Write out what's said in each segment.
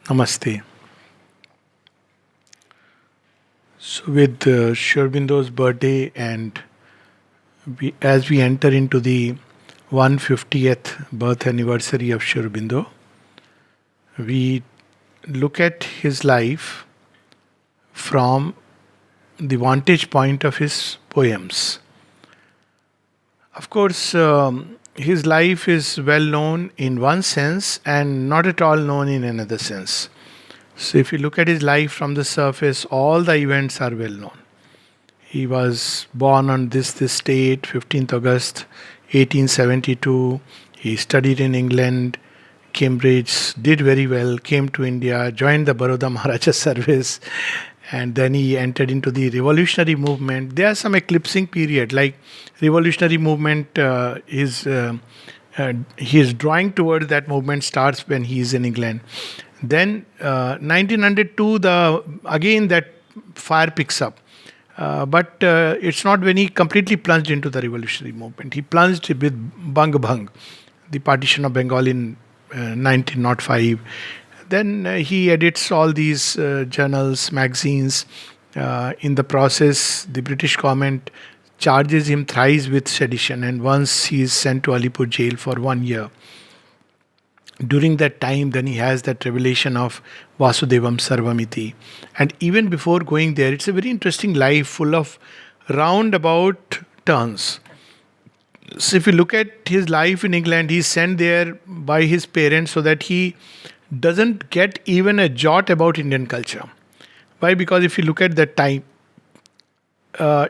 Namaste. So, with Sri Aurobindo's birthday, and as we enter into the 150th birth anniversary of Sri Aurobindo, we look at his life from the vantage point of his poems. Of course, his life is well known in one sense and not at all known in another sense. So, if you look at his life from the surface, all the events are well known. He was born on this date, 15th August 1872. He studied in England, Cambridge, did very well, came to India, joined the Baroda Maharaja service, and then he entered into the revolutionary movement. There are some eclipsing period, like revolutionary movement he is drawing towards that movement starts when he is in England. Then 1902, the again that fire picks up. But it's not when he completely plunged into the revolutionary movement. He plunged with Bang Bhang, the partition of Bengal in 1905. Then he edits all these journals, magazines. In the process, the British government charges him thrice with sedition, and once he is sent to Alipur jail for 1 year. During that time, then he has that revelation of Vasudevam Sarvamiti. And even before going there, it's a very interesting life full of roundabout turns. So if you look at his life in England, he's sent there by his parents so that he doesn't get even a jot about Indian culture. Why? Because if you look at that time,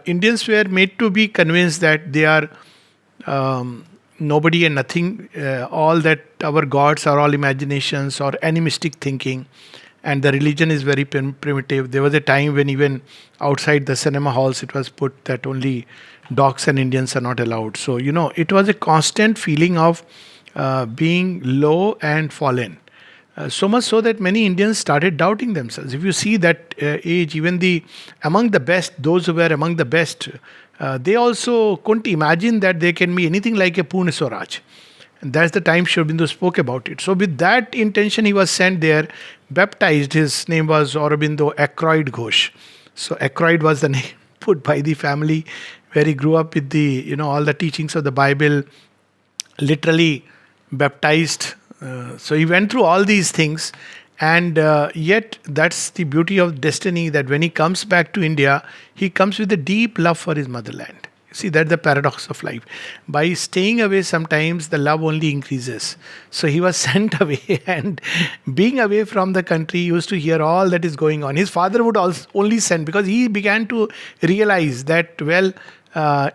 Indians were made to be convinced that they are nobody and nothing. All that our gods are all imaginations or animistic thinking, and the religion is very primitive. There was a time when even outside the cinema halls it was put that only dogs and Indians are not allowed. So it was a constant feeling of being low and fallen. So much so that many Indians started doubting themselves. If you see that age, even among the best, those who were among the best, they also couldn't imagine that there can be anything like a Pune Swaraj. And that's the time Sri Aurobindo spoke about it. So with that intention, he was sent there, baptized. His name was Aurobindo Ackroyd Ghosh. So Ackroyd was the name put by the family, where he grew up with all the teachings of the Bible, literally baptized. So he went through all these things, and yet that's the beauty of destiny, that when he comes back to India, he comes with a deep love for his motherland. See, that's the paradox of life. By staying away, sometimes the love only increases. So he was sent away, and being away from the country, he used to hear all that is going on. His father would also only send, because he began to realize that,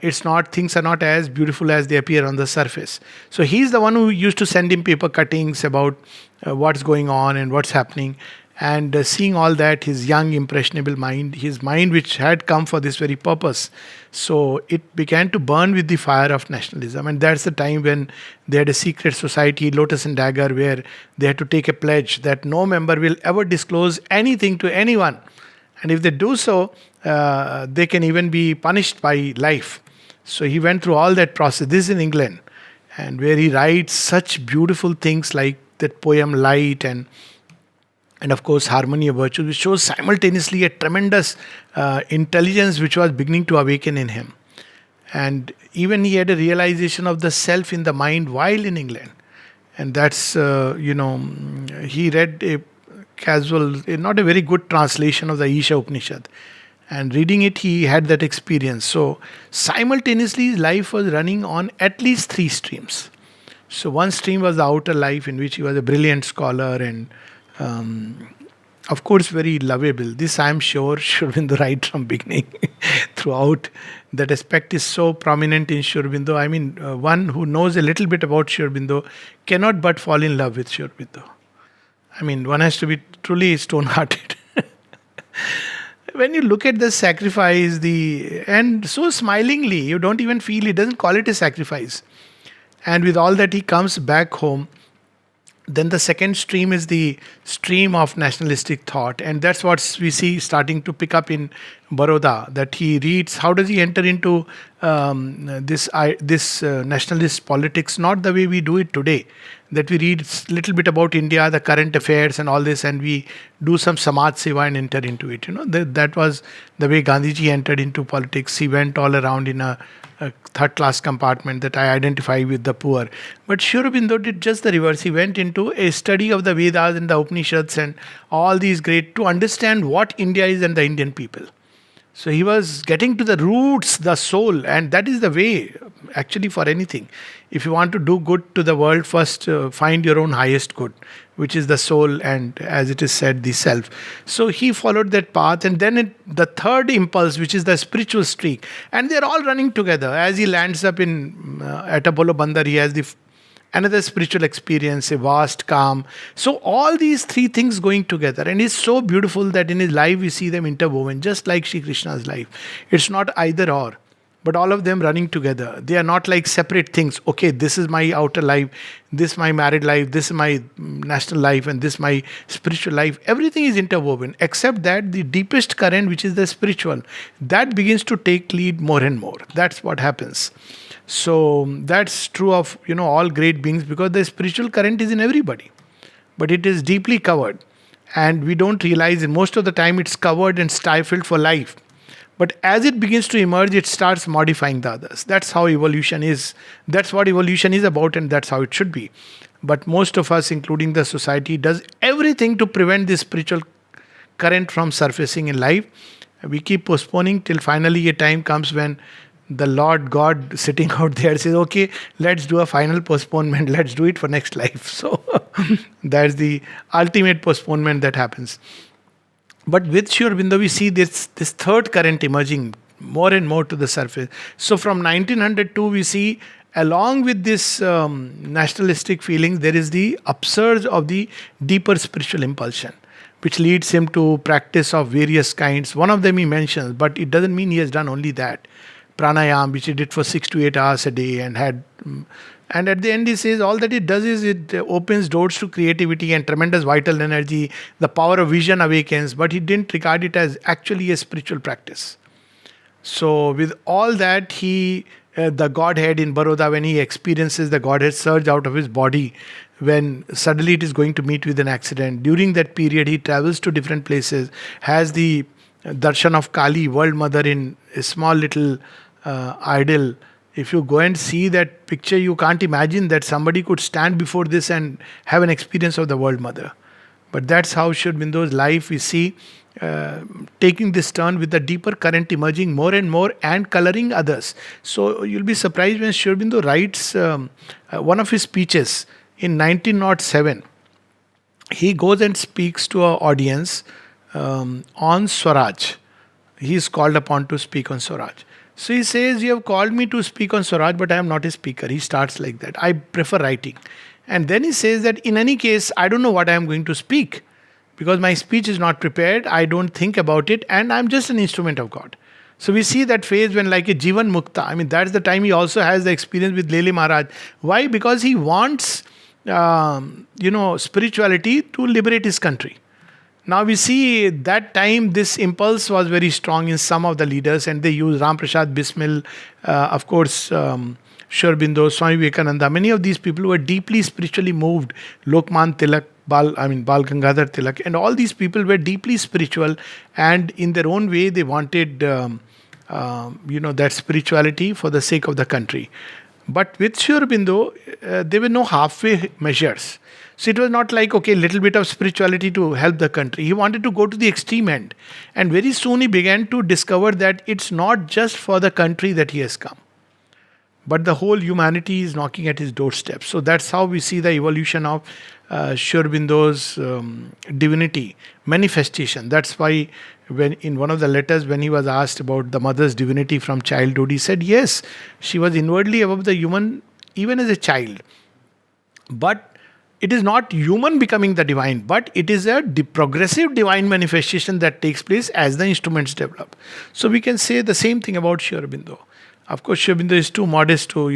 it's not, things are not as beautiful as they appear on the surface. So he's the one who used to send him paper cuttings about what's going on and what's happening. And seeing all that, his young impressionable mind, his mind which had come for this very purpose, so it began to burn with the fire of nationalism. And that's the time when they had a secret society, Lotus and Dagger, where they had to take a pledge that no member will ever disclose anything to anyone, and if they do so, they can even be punished by life. So he went through all that process. This is in England, and where he writes such beautiful things like that poem Light, and of course Harmony of Virtues, which shows simultaneously a tremendous intelligence which was beginning to awaken in him. And even he had a realization of the self in the mind while in England. And that's, he read a not a very good translation of the Isha Upanishad. And reading it, he had that experience. So simultaneously, his life was running on at least three streams. So one stream was the outer life, in which he was a brilliant scholar and, of course, very lovable. This I am sure Sri Aurobindo right from beginning. Throughout, that aspect is so prominent in Sri Aurobindo. I mean, one who knows a little bit about Sri Aurobindo cannot but fall in love with Sri Aurobindo. I mean, one has to be truly stone-hearted. When you look at the sacrifice, and so smilingly, you don't even feel, he doesn't call it a sacrifice. And with all that, he comes back home. Then the second stream is the stream of nationalistic thought, and that's what we see starting to pick up in Baroda, that he reads. How does he enter into this nationalist politics? Not the way we do it today, that we read little bit about India, the current affairs, and all this, and we do some samaj seva and enter into it. That was the way Gandhiji entered into politics. He went all around in a third class compartment, that I identify with the poor. But Sri Aurobindo did just the reverse. He went into a study of the Vedas and the Upanishads and all these great, to understand what India is and the Indian people. So he was getting to the roots, the soul, and that is the way actually for anything. If you want to do good to the world, first find your own highest good, which is the soul, and as it is said, the self. So he followed that path, and then the third impulse, which is the spiritual streak, and they're all running together. As he lands up in at Apollo Bandar, he has another spiritual experience, a vast calm. So all these three things going together, and it's so beautiful that in his life we see them interwoven, just like Shri Krishna's life. It's not either or, but all of them running together. They are not like separate things. Okay, this is my outer life, this is my married life, this is my national life, and this is my spiritual life. Everything is interwoven, except that the deepest current, which is the spiritual, that begins to take lead more and more. That's what happens. So that's true of all great beings, because the spiritual current is in everybody, but it is deeply covered, and we don't realize it. Most of the time it's covered and stifled for life, but as it begins to emerge, it starts modifying the others. That's how evolution is. That's what evolution is about, and that's how it should be. But most of us, including the society, does everything to prevent this spiritual current from surfacing in life. We keep postponing till finally a time comes when the Lord God sitting out there says, okay, let's do a final postponement. Let's do it for next life. So that's the ultimate postponement that happens. But with Sri Aurobindo, we see this third current emerging more and more to the surface. So from 1902, we see, along with this nationalistic feeling, there is the upsurge of the deeper spiritual impulsion, which leads him to practice of various kinds. One of them he mentions, but it doesn't mean he has done only that. Pranayam, which he did for 6 to 8 hours a day, and at the end he says all that it does is it opens doors to creativity and tremendous vital energy. The power of vision awakens, but he didn't regard it as actually a spiritual practice. So with all that, the Godhead in Baroda, when he experiences the Godhead surge out of his body, when suddenly it is going to meet with an accident. During that period, he travels to different places, has the darshan of Kali, World Mother, in a small little idol. If you go and see that picture, you can't imagine that somebody could stand before this and have an experience of the World Mother. But that's how Sri Aurobindo's life we see taking this turn, with the deeper current emerging more and more and coloring others. So you'll be surprised when Sri Aurobindo writes one of his speeches in 1907. He goes and speaks to an audience on Swaraj. He is called upon to speak on Swaraj. So he says, you have called me to speak on Swaraj, but I am not a speaker. He starts like that. I prefer writing. And then he says that in any case, I don't know what I am going to speak, because my speech is not prepared. I don't think about it, and I'm just an instrument of God. So we see that phase when, like a Jivan Mukta, I mean, that's the time he also has the experience with Lele Maharaj. Why? Because he wants, spirituality to liberate his country. Now we see that time this impulse was very strong in some of the leaders, and they use Ram Prasad Bismil, of course, Sri Aurobindo, Swami Vivekananda. Many of these people were deeply spiritually moved. Lokman Tilak, Bal Gangadhar Tilak, and all these people were deeply spiritual, and in their own way they wanted, that spirituality for the sake of the country. But with Sri Aurobindo, there were no halfway measures. So it was not like, okay, little bit of spirituality to help the country. He wanted to go to the extreme end. And very soon he began to discover that it's not just for the country that he has come, but the whole humanity is knocking at his doorstep. So that's how we see the evolution of Sri Aurobindo's divinity manifestation. That's why when in one of the letters, when he was asked about the mother's divinity from childhood, he said, yes, she was inwardly above the human even as a child. But it is not human becoming the divine, but it is a progressive divine manifestation that takes place as the instruments develop. So we can say the same thing about Sri Aurobindo. Of course, Sri Aurobindo is too modest to,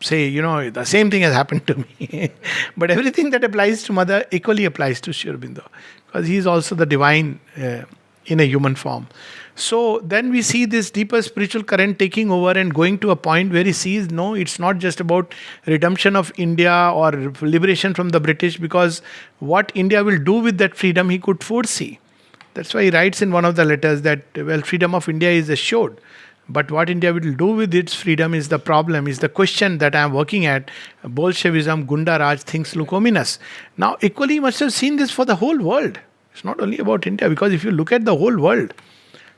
say, the same thing has happened to me. But everything that applies to Mother equally applies to Sri Aurobindo, because he is also the divine in a human form. So then we see this deeper spiritual current taking over and going to a point where he sees, no, it's not just about redemption of India or liberation from the British, because what India will do with that freedom he could foresee. That's why he writes in one of the letters that, well, freedom of India is assured. But what India will do with its freedom is the problem, is the question that I am working at. Bolshevism, Gunda Raj, things look ominous. Now, equally, you must have seen this for the whole world. It's not only about India, because if you look at the whole world,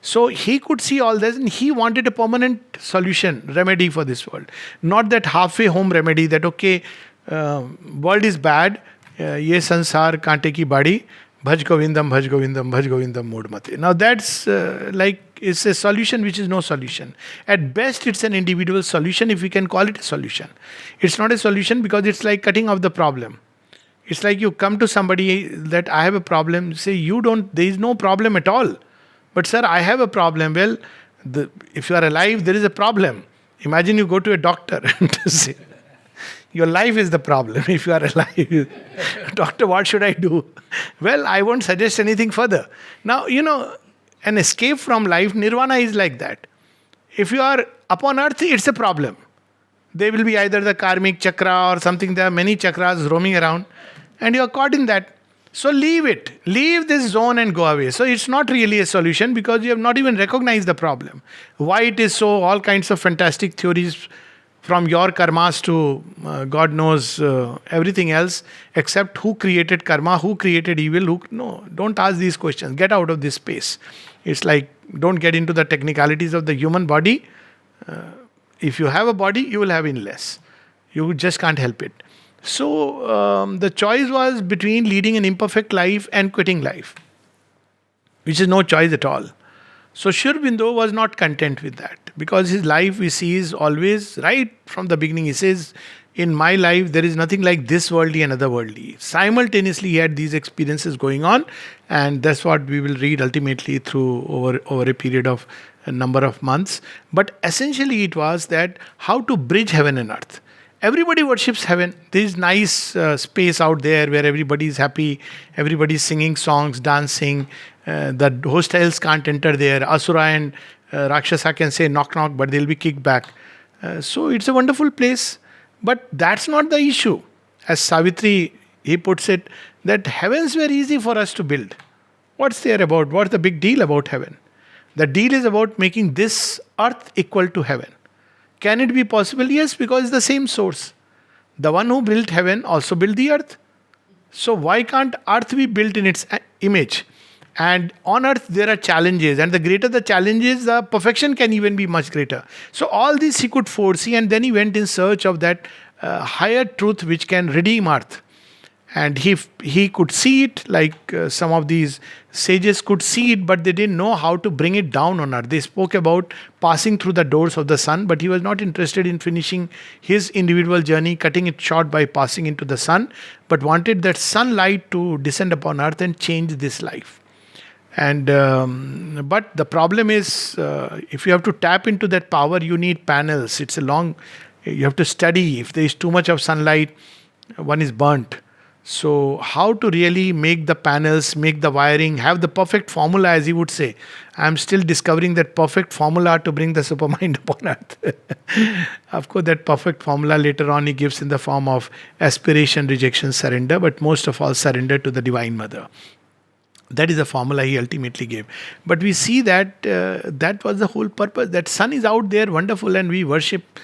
so he could see all this and he wanted a permanent solution, remedy for this world. Not that halfway home remedy that, okay, world is bad, ye sansar kaante ki badi, bhaj govindam, bhaj govindam, bhaj govindam mod mate. Now that's it's a solution which is no solution. At best, it's an individual solution, if we can call it a solution. It's not a solution because it's like cutting off the problem. It's like you come to somebody that I have a problem, say there is no problem at all. But sir, I have a problem. Well, if you are alive, there is a problem. Imagine you go to a doctor and say, your life is the problem. If you are alive, doctor, what should I do? Well, I won't suggest anything further. Now, an escape from life, nirvana is like that. If you are upon earth, it's a problem. There will be either the karmic chakra or something. There are many chakras roaming around, and you are caught in that. So leave it. Leave this zone and go away. So it's not really a solution because you have not even recognized the problem. Why it is so, all kinds of fantastic theories from your karmas to God knows everything else, except who created karma, who created evil. No, don't ask these questions. Get out of this space. It's like, don't get into the technicalities of the human body. If you have a body, you will have illness. You just can't help it. So the choice was between leading an imperfect life and quitting life, which is no choice at all. So Sri Aurobindo was not content with that, because his life we see is always, right from the beginning, he says, in my life there is nothing like this worldly and otherworldly. Simultaneously he had these experiences going on, and that's what we will read ultimately through over a period of a number of months. But essentially it was that how to bridge heaven and earth. Everybody worships heaven. There is nice space out there where everybody is happy, everybody is singing songs, dancing. The hostiles can't enter there. Asura and Rakshasa can say knock knock, but they'll be kicked back. So it's a wonderful place. But that's not the issue. As Savitri, he puts it, that heavens were easy for us to build. What's there about? What's the big deal about heaven? The deal is about making this earth equal to heaven. Can it be possible? Yes, because it's the same source. The one who built heaven also built the earth. So why can't earth be built in its image? And on earth there are challenges, and the greater the challenges, the perfection can even be much greater. So all this he could foresee, and then he went in search of that higher truth which can redeem earth. And he could see it, like some of these sages could see it, but they didn't know how to bring it down on earth. They spoke about passing through the doors of the sun, but he was not interested in finishing his individual journey, cutting it short by passing into the sun, but wanted that sunlight to descend upon earth and change this life. And but the problem is, if you have to tap into that power, you need panels. It's a long, you have to study. If there is too much of sunlight, one is burnt. So how to really make the panels, make the wiring, have the perfect formula, as he would say. I'm still discovering that perfect formula to bring the supermind upon earth. Of course, that perfect formula later on he gives in the form of aspiration, rejection, surrender, but most of all surrender to the Divine Mother. That is the formula he ultimately gave. But we see that that was the whole purpose. That sun is out there, wonderful, and we worship.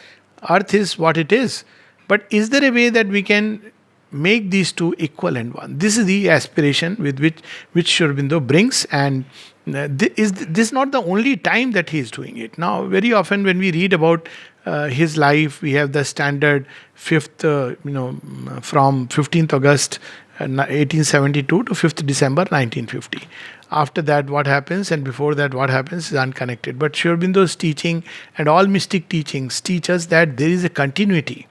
Earth is what it is. But is there a way that we can make these two equal and one? This is the aspiration with which Sri Aurobindo brings, and this is not the only time that he is doing it. Now, very often when we read about his life, we have the standard from 15th August 1872 to 5th December 1950. After that, what happens, and before that, what happens is unconnected. But Sri Aurobindo's teaching and all mystic teachings teach us that there is a continuity.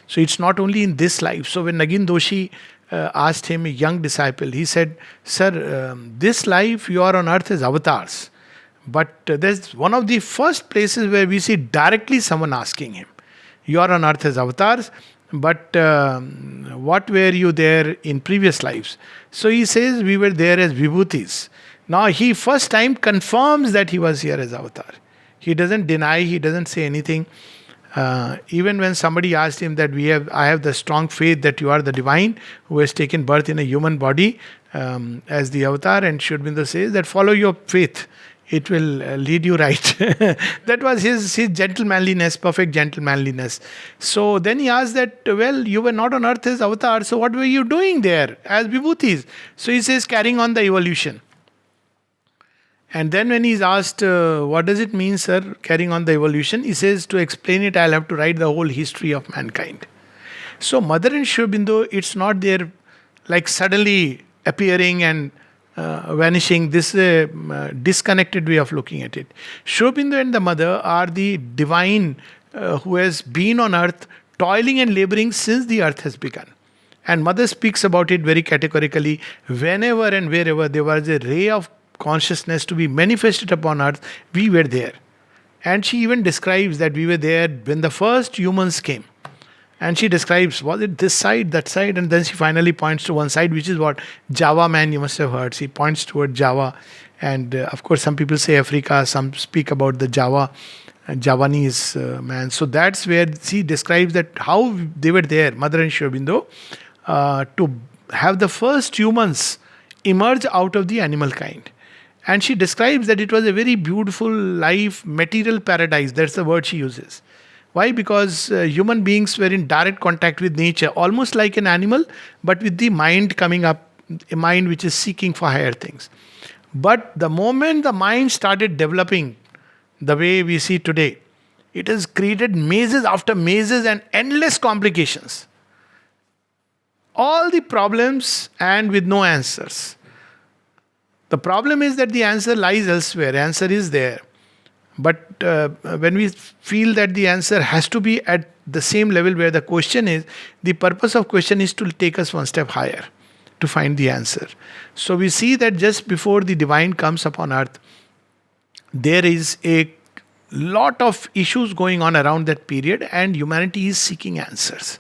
So it's not only in this life. So when Nagin Doshi asked him, a young disciple, he said, "Sir, this life you are on earth as avatars." But there's one of the first places where we see directly someone asking him, "You are on earth as avatars, but what were you there in previous lives?" So he says, "We were there as vibhutis." Now he first time confirms that he was here as avatar. He doesn't deny, he doesn't say anything. Even when somebody asked him that I have the strong faith that you are the divine who has taken birth in a human body as the avatar, and Sri Aurobindo says that follow your faith, it will lead you right. That was his gentlemanliness, perfect gentlemanliness. So then he asked that, well, you were not on earth as avatar, so what were you doing there as vibhutis? So he says, carrying on the evolution. And then when he's asked, what does it mean, sir, carrying on the evolution? He says, to explain it, I'll have to write the whole history of mankind. So Mother and Sri Aurobindo, it's not there like suddenly appearing and vanishing. This is a disconnected way of looking at it. Sri Aurobindo and the Mother are the divine who has been on earth, toiling and laboring since the earth has begun. And Mother speaks about it very categorically. Whenever and wherever there was a ray of consciousness to be manifested upon earth, we were there. And she even describes that we were there when the first humans came. And she describes, was it this side, that side? And then she finally points to one side, which is what? Java man, you must have heard. She points toward Java. And of course, some people say Africa, some speak about the Javanese man. So that's where she describes that how they were there, Mother and Sri Aurobindo, to have the first humans emerge out of the animal kind. And she describes that it was a very beautiful life, material paradise. That's the word she uses. Why? Because human beings were in direct contact with nature, almost like an animal, but with the mind coming up, a mind which is seeking for higher things. But the moment the mind started developing the way we see today, it has created mazes after mazes and endless complications. All the problems and with no answers. The problem is that the answer lies elsewhere. Answer is there. But when we feel that the answer has to be at the same level where the question is, the purpose of question is to take us one step higher to find the answer. So we see that just before the divine comes upon earth, there is a lot of issues going on around that period, and humanity is seeking answers.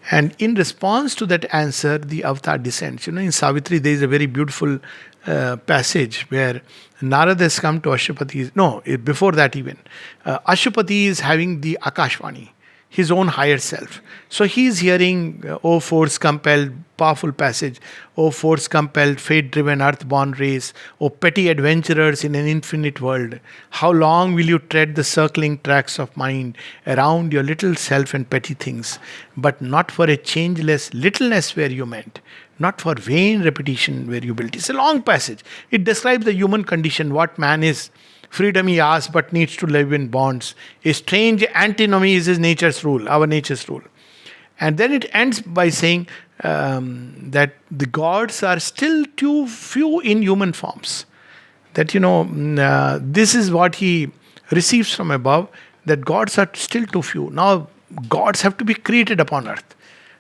And in response to that answer, the avatar descends. In Savitri, there is a very beautiful passage where Narada has come to Ashupati. No, before that even. Ashupati is having the Akashvani, his own higher self. So he is hearing, O force-compelled, powerful passage, O force-compelled, fate-driven, earth-born race, O petty adventurers in an infinite world, how long will you tread the circling tracks of mind around your little self and petty things, but not for a changeless littleness where you meant, not for vain repetition where you built. It's a long passage. It describes the human condition, what man is. Freedom he asks, but needs to live in bonds. A strange antinomy is his nature's rule, our nature's rule. And then it ends by saying that the gods are still too few in human forms. That, this is what he receives from above, that gods are still too few. Now, gods have to be created upon earth.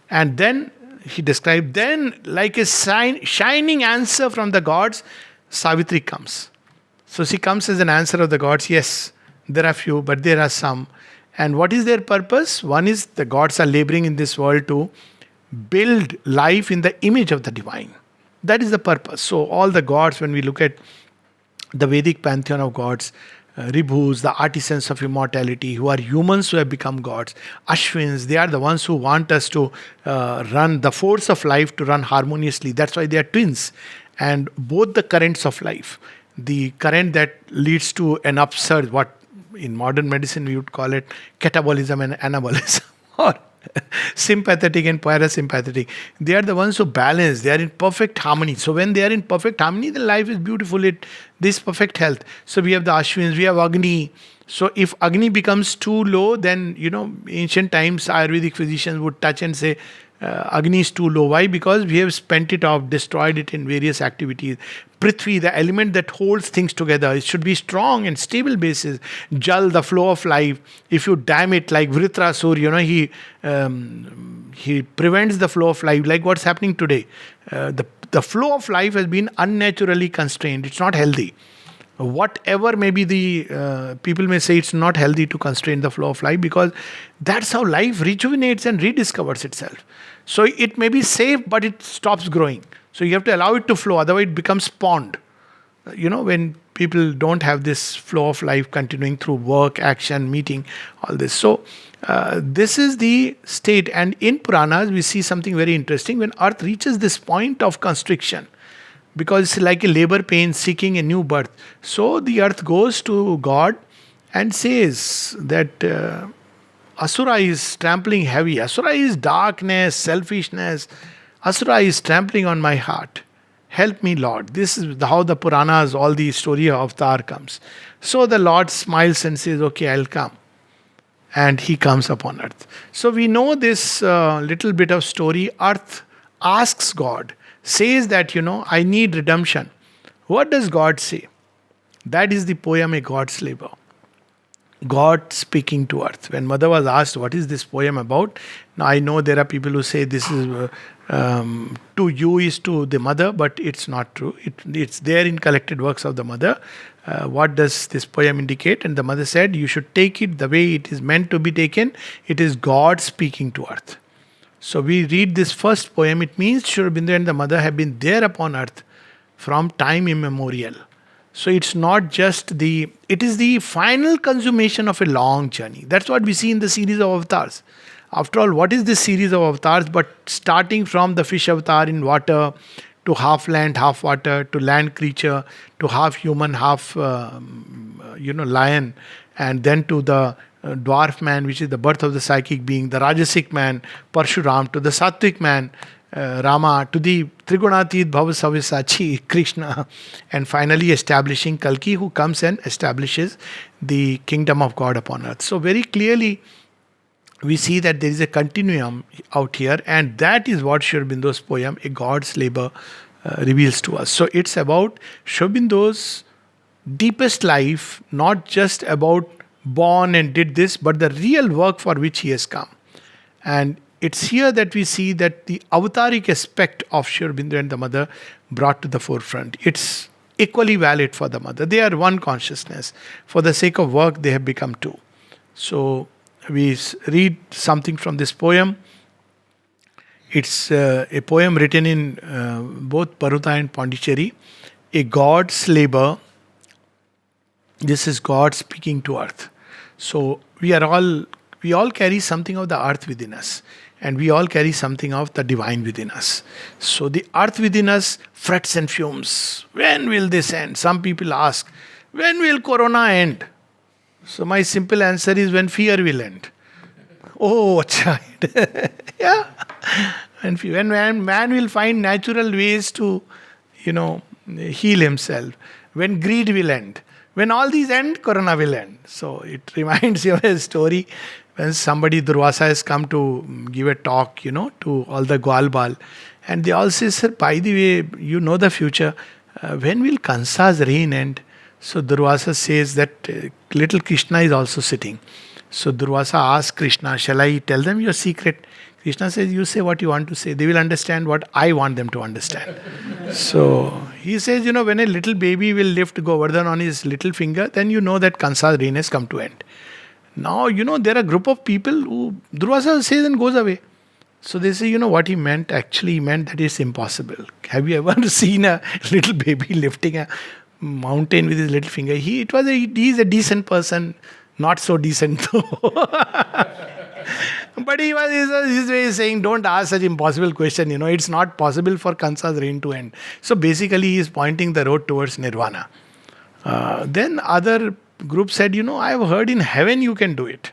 And then he described, then like a shining answer from the gods, Savitri comes. So she comes as an answer of the gods. Yes, there are few, but there are some. And what is their purpose? One is the gods are laboring in this world to build life in the image of the divine. That is the purpose. So all the gods, when we look at the Vedic pantheon of gods, Ribhus, the artisans of immortality, who are humans who have become gods. Ashwins, they are the ones who want us to run the force of life to run harmoniously. That's why they are twins. And both the currents of life, the current that leads to an upsurge, what in modern medicine we would call it catabolism and anabolism, or sympathetic and parasympathetic. They are the ones who balance. They are in perfect harmony. So when they are in perfect harmony, the life is beautiful. This perfect health. So we have the Ashwins, we have Agni. So if Agni becomes too low, then, ancient times Ayurvedic physicians would touch and say, Agni is too low. Why? Because we have spent it off, destroyed it in various activities. Prithvi, the element that holds things together, it should be strong and stable basis. Jal, the flow of life. If you dam it like Vritrasur, he prevents the flow of life, like what's happening today. The flow of life has been unnaturally constrained. It's not healthy. Whatever maybe the people may say, it's not healthy to constrain the flow of life, because that's how life rejuvenates and rediscovers itself. So it may be safe, but it stops growing. So you have to allow it to flow, otherwise it becomes pond. when people don't have this flow of life continuing through work, action, meeting, all this. So this is the state. And in Puranas, we see something very interesting. When earth reaches this point of constriction, because it's like a labor pain seeking a new birth, so the earth goes to God and says that Asura is trampling heavy. Asura is darkness, selfishness. Asura is trampling on my heart. Help me, Lord. This is how the Puranas, all the story of Avatar comes. So the Lord smiles and says, okay, I'll come. And he comes upon earth. So we know this little bit of story. Earth asks God, says that, I need redemption. What does God say? That is the poem, A God's Labor. God speaking to earth. When mother was asked, what is this poem about? Now I know there are people who say this is to you is to the mother, but it's not true. It's there in collected works of the mother. What does this poem indicate? And the mother said, you should take it the way it is meant to be taken. It is God speaking to earth. So we read this first poem. It means Sri Aurobindo and the mother have been there upon earth from time immemorial. So it's not just it is the final consummation of a long journey. That's what we see in the series of avatars. After all, what is this series of avatars but starting from the fish avatar in water, to half land, half water, to land creature, to half human, half lion, and then to the dwarf man, which is the birth of the psychic being, the Rajasic man, Parshuram, to the Sattvic man, Rama, to the Trigunatit Bhavasavisachi, Krishna, and finally establishing Kalki, who comes and establishes the kingdom of God upon earth. So very clearly, we see that there is a continuum out here, and that is what Sri Aurobindo's poem, A God's Labor, reveals to us. So it's about Sri Aurobindo's deepest life, not just about born and did this, but the real work for which he has come. And it's here that we see that the avataric aspect of Sri Aurobindo and the mother brought to the forefront. It's equally valid for the mother. They are one consciousness. For the sake of work, they have become two. So we read something from this poem. It's a poem written in both Baruta and Pondicherry. A God's Labor. This is God speaking to earth. So we all carry something of the earth within us, and we all carry something of the divine within us. So the earth within us frets and fumes. When will this end? Some people ask, when will Corona end? So my simple answer is, when fear will end. Oh, child. Yeah. And when man will find natural ways to, heal himself. When greed will end. When all these end, Corona will end. So it reminds you of a story when somebody, Durvasa, has come to give a talk, to all the Gwalbal. And they all say, sir, by the way, you know the future. When will Kansa's reign end? So Durvasa says that little Krishna is also sitting. So Durvasa asks Krishna, shall I tell them your secret? Krishna says, you say what you want to say. They will understand what I want them to understand. So he says, when a little baby will lift Govardhan on his little finger, then you know that Kansa's reign has come to end. Now, there are a group of people who Durvasa says and goes away. So they say, what he meant? Actually, he meant that it's impossible. Have you ever seen a little baby lifting a mountain with his little finger? He's a decent person, not so decent though. But his way is saying, don't ask such impossible question. It's not possible for Kansa's reign to end. So basically, he is pointing the road towards nirvana. Then other group said, I have heard in heaven you can do it.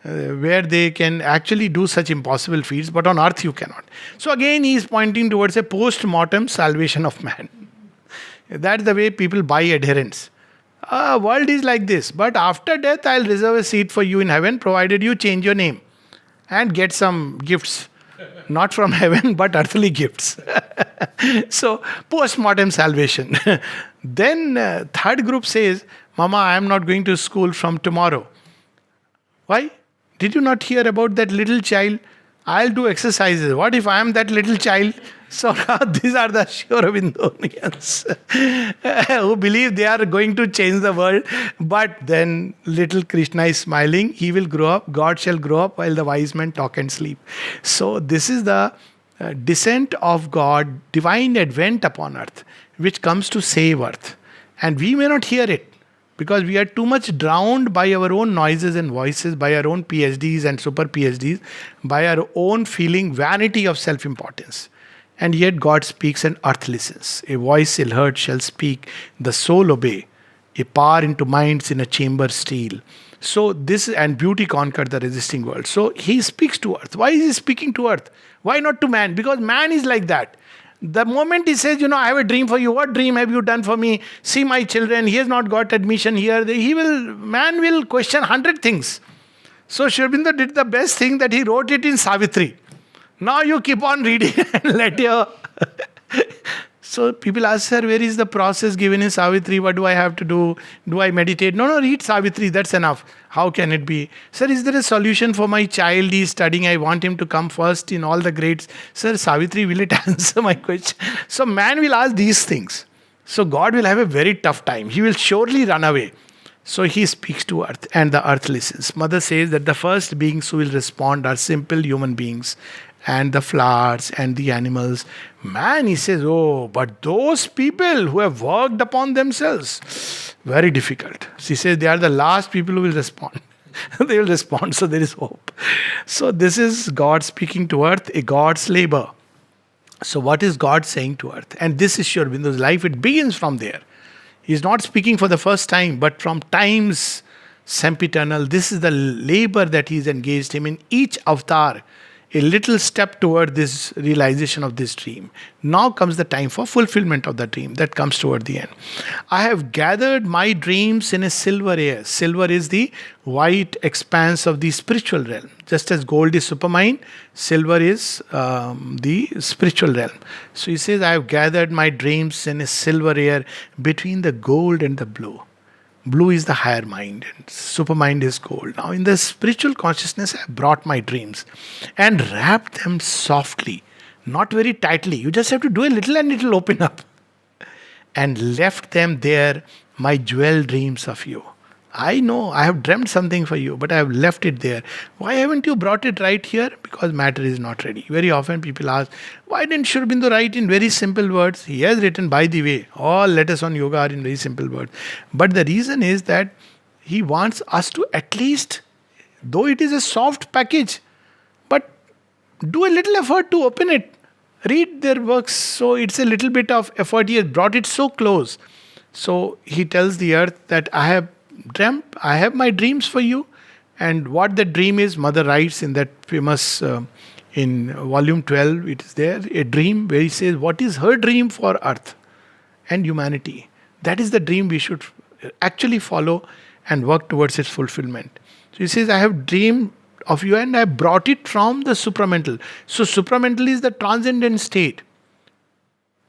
Where they can actually do such impossible feats, but on earth you cannot. So again, he is pointing towards a post-mortem salvation of man. That's the way people buy adherence. World is like this, but after death, I'll reserve a seat for you in heaven, provided you change your name and get some gifts. Not from heaven, but earthly gifts. So, post-mortem salvation. Then third group says, Mama, I am not going to school from tomorrow. Why? Did you not hear about that little child? I'll do exercises. What if I am that little child? So these are the Sri Aurobindonians who believe they are going to change the world. But then little Krishna is smiling. He will grow up. God shall grow up while the wise men talk and sleep. So this is the descent of God, divine advent upon earth, which comes to save earth. And we may not hear it because we are too much drowned by our own noises and voices, by our own PhDs and super PhDs, by our own feeling vanity of self importance. And yet God speaks and earth listens. A voice ill heard shall speak, the soul obey. A power into minds in a chamber steel. So this and beauty conquered the resisting world. So he speaks to earth. Why is he speaking to earth? Why not to man? Because man is like that. The moment he says, I have a dream for you. What dream have you done for me? See my children. He has not got admission here. Man will question 100 things. So Sri Aurobindo did the best thing, that he wrote it in Savitri. Now you keep on reading and let your... So people ask, sir, where is the process given in Savitri? What do I have to do? Do I meditate? No, read Savitri. That's enough. How can it be? Sir, is there a solution for my child? He is studying. I want him to come first in all the grades. Sir, Savitri, will it answer my question? So man will ask these things. So God will have a very tough time. He will surely run away. So he speaks to earth and the earth listens. Mother says that the first beings who will respond are simple human beings, and the flowers and the animals. Man, he says, oh, but those people who have worked upon themselves, very difficult. She says they are the last people who will respond. They will respond, so there is hope. So this is God speaking to earth, a God's labor. So what is God saying to earth? And this is Sri Aurobindo's life. It begins from there. He is not speaking for the first time, but from times sempiternal. This is the labor that he is engaged in each avatar. A little step toward this realization of this dream. Now comes the time for fulfillment of the dream. That comes toward the end. I have gathered my dreams in a silver air. Silver is the white expanse of the spiritual realm. Just as gold is supermine, silver is the spiritual realm. So he says, I have gathered my dreams in a silver air between the gold and the blue. Blue is the higher mind, and supermind is gold. Now, in the spiritual consciousness, I brought my dreams and wrapped them softly, not very tightly. You just have to do a little and it will open up. And left them there, my jewel dreams of you. I know I have dreamt something for you, but I have left it there. Why haven't you brought it right here? Because matter is not ready. Very often people ask, why didn't Sri Aurobindo write in very simple words? He has written, by the way, all letters on yoga are in very simple words. But the reason is that he wants us to at least, though it is a soft package, but do a little effort to open it. Read their works. So it's a little bit of effort. He has brought it so close. So he tells the earth that I have dreamt, I have my dreams for you. And what the dream is, Mother writes in that famous, in volume 12, it is there, a dream where he says, what is her dream for earth and humanity? That is the dream we should actually follow and work towards its fulfillment. So he says, I have dreamed of you and I brought it from the supramental. So supramental is the transcendent state.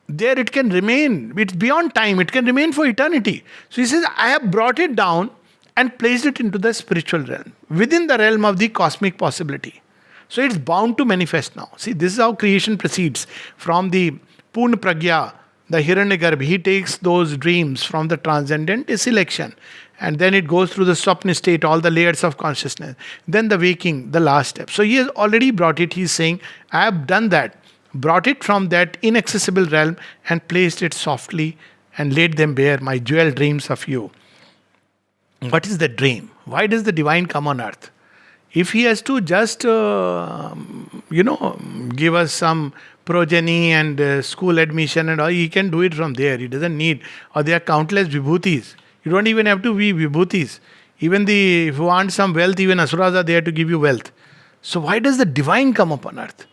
There it can remain. It's beyond time. It can remain for eternity. So he says, I have brought it down and placed it into the spiritual realm, within the realm of the cosmic possibility. So it's bound to manifest now. See, this is how creation proceeds. From the Purna Pragya, the Hiranyagarbha, he takes those dreams from the transcendent, a selection. And then it goes through the Swapna state, all the layers of consciousness. Then the waking, the last step. So he has already brought it. He's saying, I have done that. Brought it from that inaccessible realm and placed it softly and laid them bare, my jewel dreams of you. What is the dream? Why does the divine come on earth? If he has to just, give us some progeny and school admission and all, he can do it from there. He doesn't need, or there are countless vibhutis. You don't even have to be vibhutis. Even if you want some wealth, even asuras are there to give you wealth. So why does the divine come upon earth?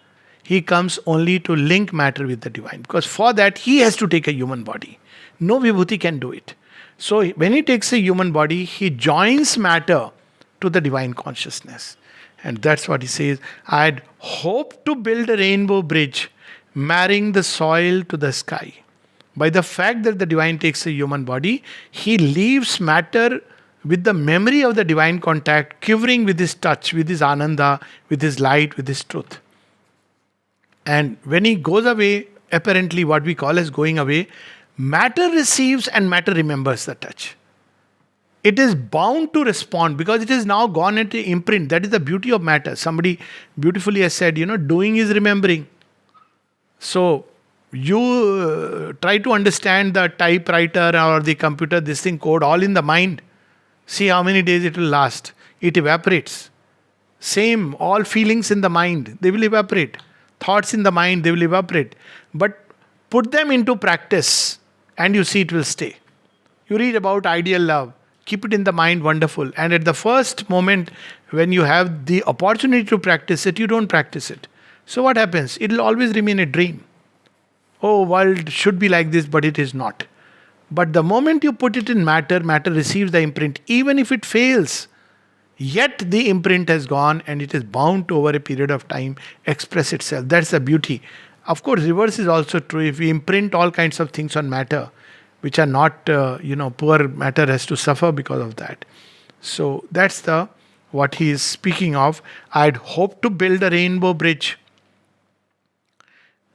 He comes only to link matter with the divine. Because for that, he has to take a human body. No vibhuti can do it. So when he takes a human body, he joins matter to the divine consciousness. And that's what he says. I had hoped to build a rainbow bridge, marrying the soil to the sky. By the fact that the divine takes a human body, he leaves matter with the memory of the divine contact, quivering with his touch, with his ananda, with his light, with his truth. And when he goes away, apparently what we call as going away, matter receives and matter remembers the touch. It is bound to respond because it is now gone into imprint. That is the beauty of matter. Somebody beautifully has said, doing is remembering. So You try to understand the typewriter or the computer, this thing code, all in the mind. See how many days it will last. It evaporates. Same, all feelings in the mind, they will evaporate. Thoughts in the mind, they will evaporate. But put them into practice and you see it will stay. You read about ideal love, keep it in the mind, wonderful. And at the first moment when you have the opportunity to practice it, you don't practice it. So what happens? It will always remain a dream. Oh, world should be like this, but it is not. But the moment you put it in matter, matter receives the imprint. Even if it fails, yet the imprint has gone and it is bound to over a period of time express itself. That's the beauty. Of course, reverse is also true. If we imprint all kinds of things on matter, which are not, poor matter has to suffer because of that. So that's the what he is speaking of. I'd hoped to build a rainbow bridge.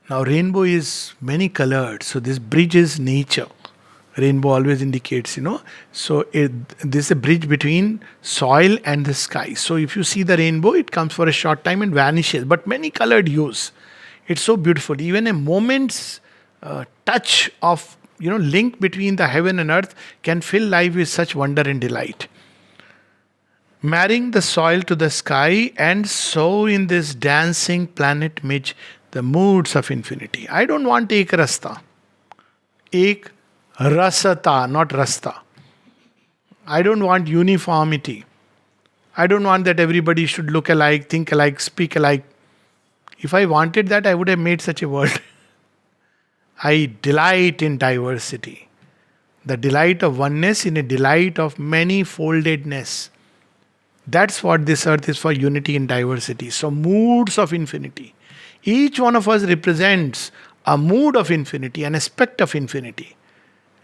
Now, rainbow is many colored, so this bridge is nature. Rainbow always indicates, So, this is a bridge between soil and the sky. So, if you see the rainbow, it comes for a short time and vanishes, but many colored hues. It's so beautiful. Even a moment's touch of, link between the heaven and earth can fill life with such wonder and delight. Marrying the soil to the sky and so in this dancing planet midge the moods of infinity. I don't want ek rasta. Ek rasata, not rasta. I don't want uniformity. I don't want that everybody should look alike, think alike, speak alike. If I wanted that, I would have made such a world. I delight in diversity. The delight of oneness in a delight of many-foldedness. That's what this earth is for, unity in diversity. So, moods of infinity. Each one of us represents a mood of infinity, an aspect of infinity.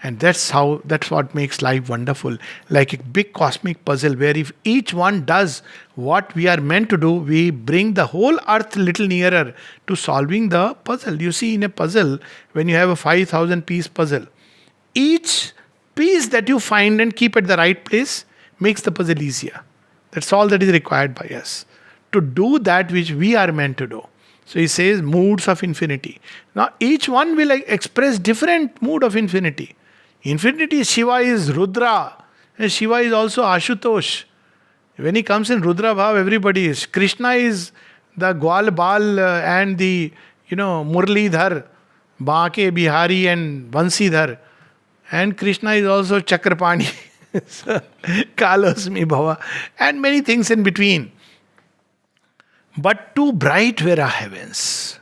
And that's what makes life wonderful. Like a big cosmic puzzle where if each one does what we are meant to do, we bring the whole earth a little nearer to solving the puzzle. You see, in a puzzle, when you have a 5,000 piece puzzle, each piece that you find and keep at the right place makes the puzzle easier. That's all that is required by us. To do that which we are meant to do. So he says moods of infinity. Now each one will express different mood of infinity. Infinity, Shiva is Rudra. And Shiva is also Ashutosh. When he comes in Rudra Bhav, everybody is. Krishna is the Gwal Bal and the, Murlidhar, Baake, Bihari and Bansidhar. And Krishna is also Chakrapani, Kalosmi Bhava, and many things in between. But too bright were our heavens,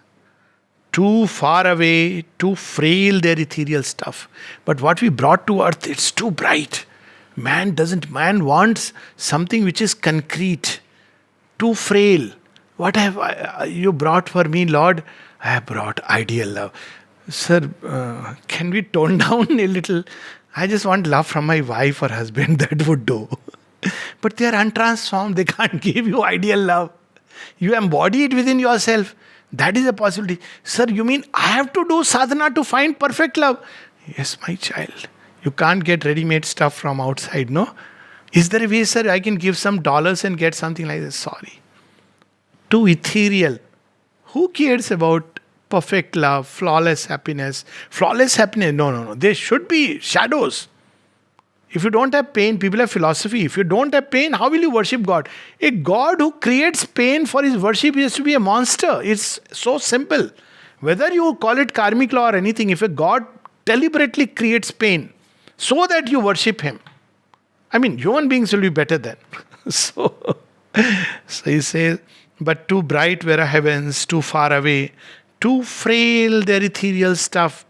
too far away, too frail their ethereal stuff. But what we brought to earth, it's too bright. Man wants something which is concrete, too frail. What have you brought for me, Lord? I have brought ideal love. Sir, can we tone down a little? I just want love from my wife or husband, that would do. But they are untransformed, they can't give you ideal love. You embody it within yourself. That is a possibility. Sir, you mean I have to do sadhana to find perfect love? Yes, my child. You can't get ready-made stuff from outside, no? Is there a way, sir, I can give some dollars and get something like this? Sorry. Too ethereal. Who cares about perfect love, flawless happiness? Flawless happiness, no. There should be shadows. If you don't have pain, people have philosophy. If you don't have pain, how will you worship God? A God who creates pain for his worship has to be a monster. It's so simple. Whether you call it karmic law or anything, if a God deliberately creates pain so that you worship him, human beings will be better then. So he says, but too bright were our heavens, too far away, too frail their ethereal stuff,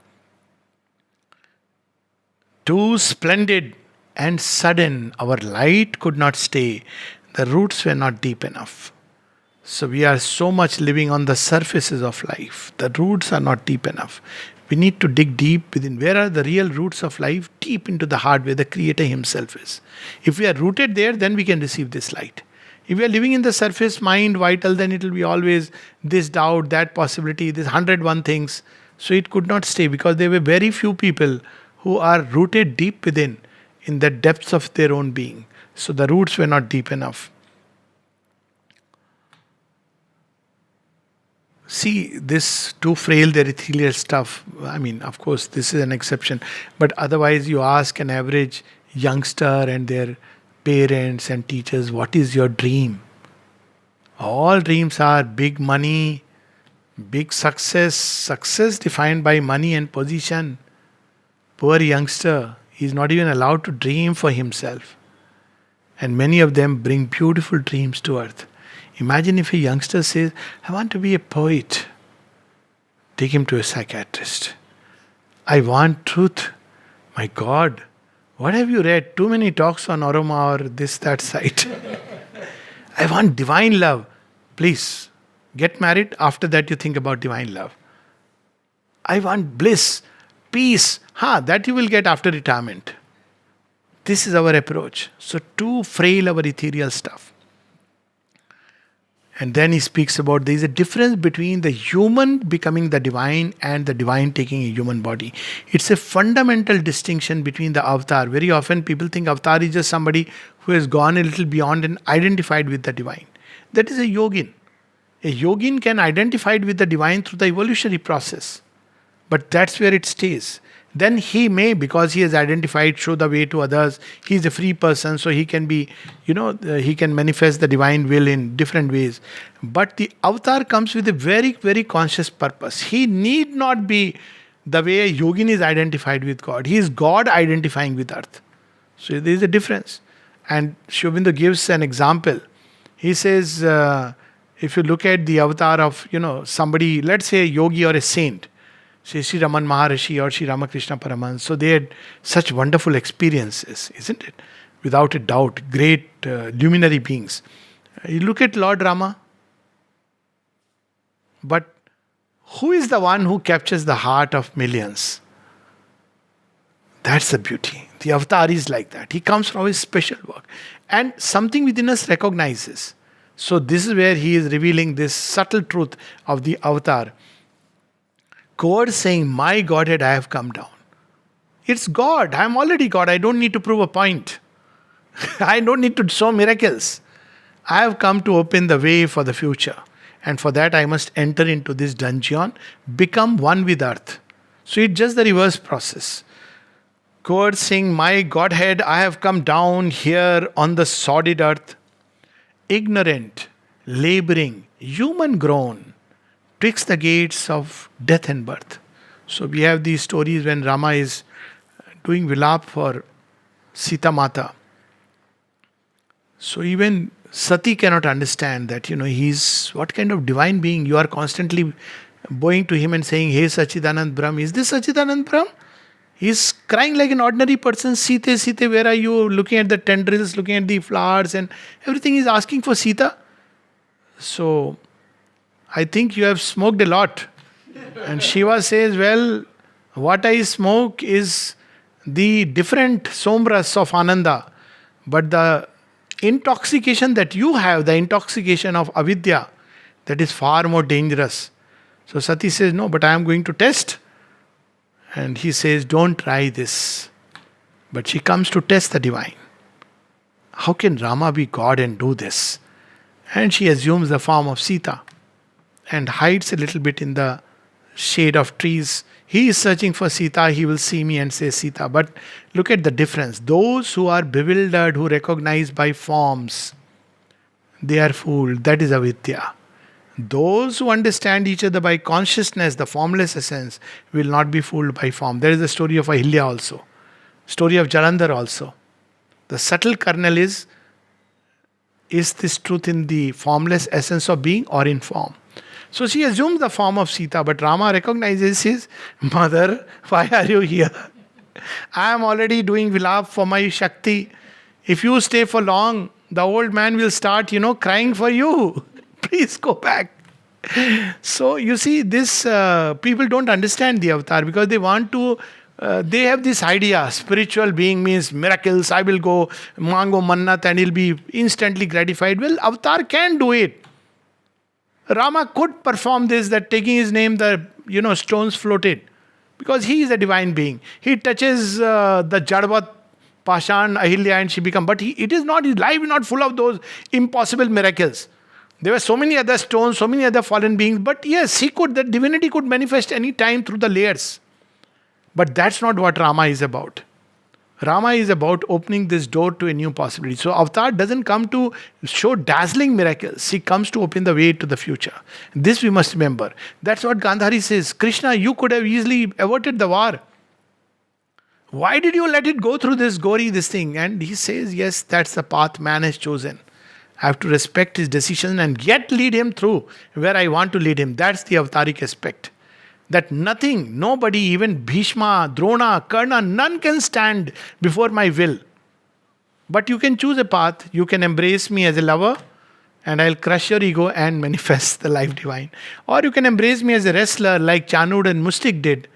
too splendid and sudden, our light could not stay. The roots were not deep enough. So we are so much living on the surfaces of life. The roots are not deep enough. We need to dig deep within. Where are the real roots of life? Deep into the heart where the Creator himself is. If we are rooted there, then we can receive this light. If we are living in the surface mind, vital, then it will be always this doubt, that possibility, this 101 things. So it could not stay because there were very few people who are rooted deep within, in the depths of their own being. So the roots were not deep enough. See, this too frail, the ethereal stuff. I mean, of course, this is an exception. But otherwise, you ask an average youngster and their parents and teachers, what is your dream? All dreams are big money, big success, success defined by money and position. Poor youngster, he is not even allowed to dream for himself. And many of them bring beautiful dreams to earth. Imagine if a youngster says, I want to be a poet. Take him to a psychiatrist. I want truth. My God, what have you read? Too many talks on aroma or this, that site. I want divine love. Please, get married. After that, you think about divine love. I want bliss, peace. That you will get after retirement. This is our approach. So, too frail our ethereal stuff. And then he speaks about there is a difference between the human becoming the divine and the divine taking a human body. It's a fundamental distinction between the avatar. Very often people think avatar is just somebody who has gone a little beyond and identified with the divine. That is a yogin. A yogin can identify with the divine through the evolutionary process. But that's where it stays. Then he may, because he has identified, show the way to others. He is a free person, so he can be, he can manifest the divine will in different ways. But the avatar comes with a very, very conscious purpose. He need not be the way a yogin is identified with God. He is God identifying with earth. So there is a difference. And Sri Aurobindo gives an example. He says, if you look at the avatar of, somebody, let's say a yogi or a saint, Sri Raman Maharishi or Sri Ramakrishna Paramahans. So they had such wonderful experiences, isn't it? Without a doubt, great luminary beings. You look at Lord Rama, but who is the one who captures the heart of millions? That's the beauty. The avatar is like that. He comes from his special work. And something within us recognizes. So this is where he is revealing this subtle truth of the avatar. God saying, my Godhead, I have come down. It's God. I am already God. I don't need to prove a point. I don't need to show miracles. I have come to open the way for the future. And for that, I must enter into this dungeon, become one with earth. So it's just the reverse process. God saying, my Godhead, I have come down here on the sordid earth, ignorant, laboring, human grown, twixt the gates of death and birth. So we have these stories when Rama is doing vilap for Sita Mata. So even Sati cannot understand that, he's what kind of divine being. You are constantly bowing to him and saying, hey Sachidanand Brahm, is this Sachidanand Brahm? He's crying like an ordinary person. Sita, Sita, where are you? Looking at the tendrils, looking at the flowers and everything. Is asking for Sita. So I think you have smoked a lot. And Shiva says, well, what I smoke is the different somras of Ananda. But the intoxication that you have, the intoxication of avidya, that is far more dangerous. So Sati says, no, but I am going to test. And he says, don't try this. But she comes to test the divine. How can Rama be God and do this? And she assumes the form of Sita and hides a little bit in the shade of trees. He is searching for Sita. He will see me and say Sita. But look at the difference. Those who are bewildered, who recognize by forms, they are fooled. That is avidya. Those who understand each other by consciousness, the formless essence, will not be fooled by form. There is the story of Ahilya also. Story of Jalandhar also. The subtle kernel is this truth in the formless essence of being or in form? So she assumes the form of Sita, but Rama recognizes his mother. Why are you here? I am already doing vilap for my Shakti. If you stay for long, the old man will start, crying for you. Please go back. So you see, this people don't understand the avatar because they want to. They have this idea: spiritual being means miracles. I will go mango mannat and he'll be instantly gratified. Well, avatar can do it. Rama could perform this, that taking his name, the stones floated, because he is a divine being. He touches the Jadvat Pashan Ahilya and she becomes. But it is not, his life is not full of those impossible miracles. There were so many other stones, so many other fallen beings, but yes, the divinity could manifest any time through the layers. But that's not what Rama is about. Rama is about opening this door to a new possibility. So Avatar doesn't come to show dazzling miracles. He comes to open the way to the future. This we must remember. That's what Gandhari says. Krishna, you could have easily averted the war. Why did you let it go through this thing? And he says, yes, that's the path man has chosen. I have to respect his decision and yet lead him through where I want to lead him. That's the avataric aspect. That nothing, nobody, even Bhishma, Drona, Karna, none can stand before my will. But you can choose a path. You can embrace me as a lover and I'll crush your ego and manifest the life divine. Or you can embrace me as a wrestler like Chanud and Mustik did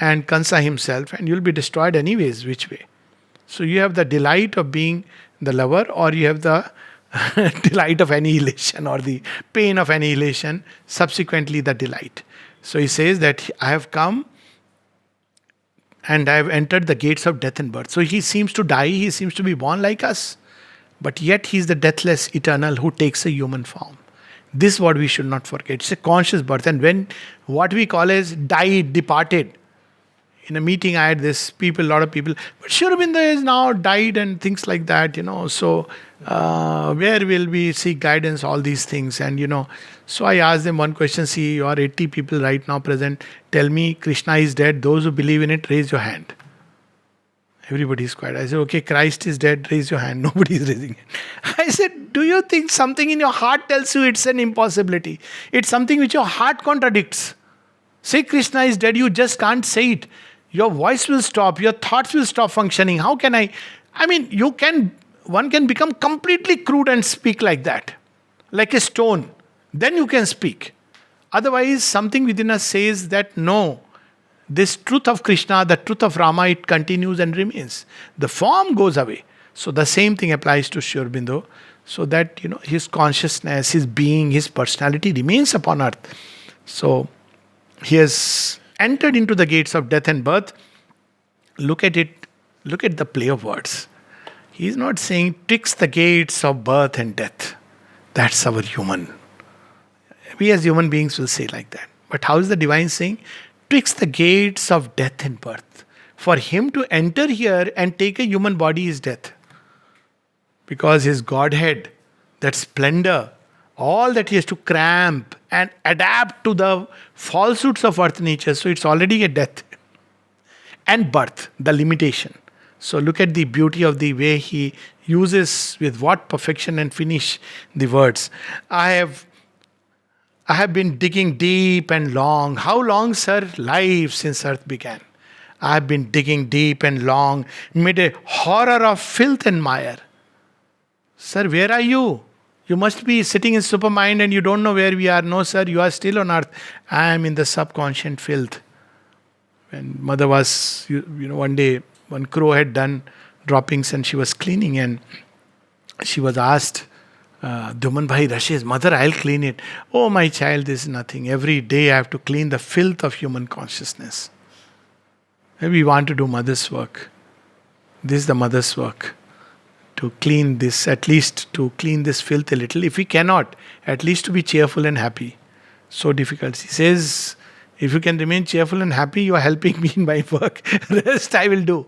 and Kansa himself, and you'll be destroyed anyways. Which way? So you have the delight of being the lover, or you have the delight of annihilation or the pain of annihilation, subsequently the delight. So he says that I have come and I have entered the gates of death and birth. So he seems to die, he seems to be born like us. But yet he is the deathless, eternal who takes a human form. This is what we should not forget. It's a conscious birth. And when what we call as died, departed. In a meeting I had a lot of people, but Sri Aurobindo is now died and things like that, So where will we seek guidance, all these things? And so I asked them one question. See, you are 80 people right now present. Tell me, Krishna is dead. Those who believe in it, raise your hand. Everybody is quiet. I said, okay, Christ is dead, raise your hand. Nobody is raising it. I said, do you think something in your heart tells you it's an impossibility? It's something which your heart contradicts. Say Krishna is dead, you just can't say it. Your voice will stop, your thoughts will stop functioning. How can one can become completely crude and speak like that, like a stone. Then you can speak. Otherwise, something within us says that no, this truth of Krishna, the truth of Rama, it continues and remains. The form goes away. So the same thing applies to Sri Aurobindo, so that his consciousness, his being, his personality remains upon earth. So he has entered into the gates of death and birth. Look at it. Look at the play of words. He is not saying twixt the gates of birth and death. That's our human. We as human beings will say like that. But how is the divine saying? Twixt the gates of death and birth. For him to enter here and take a human body is death. Because his Godhead, that splendor, all that he has to cramp and adapt to the falsehoods of earth nature. So it's already a death. And birth, the limitation. So look at the beauty of the way he uses with what perfection and finish the words. I have been digging deep and long. How long, sir? Life since earth began. I have been digging deep and long mid a horror of filth and mire. Sir, where are you? You must be sitting in supermind and you don't know where we are. No, sir, you are still on earth. I am in the subconscious filth. When mother was, one day, one crow had done droppings and she was cleaning, and she was asked, Dhuman bhai rushes, mother, I'll clean it. Oh, my child, this is nothing. Every day I have to clean the filth of human consciousness. And we want to do mother's work. This is the mother's work. To clean this, at least to clean this filth a little. If we cannot, at least to be cheerful and happy. So difficult. He says, if you can remain cheerful and happy, you are helping me in my work. Rest I will do.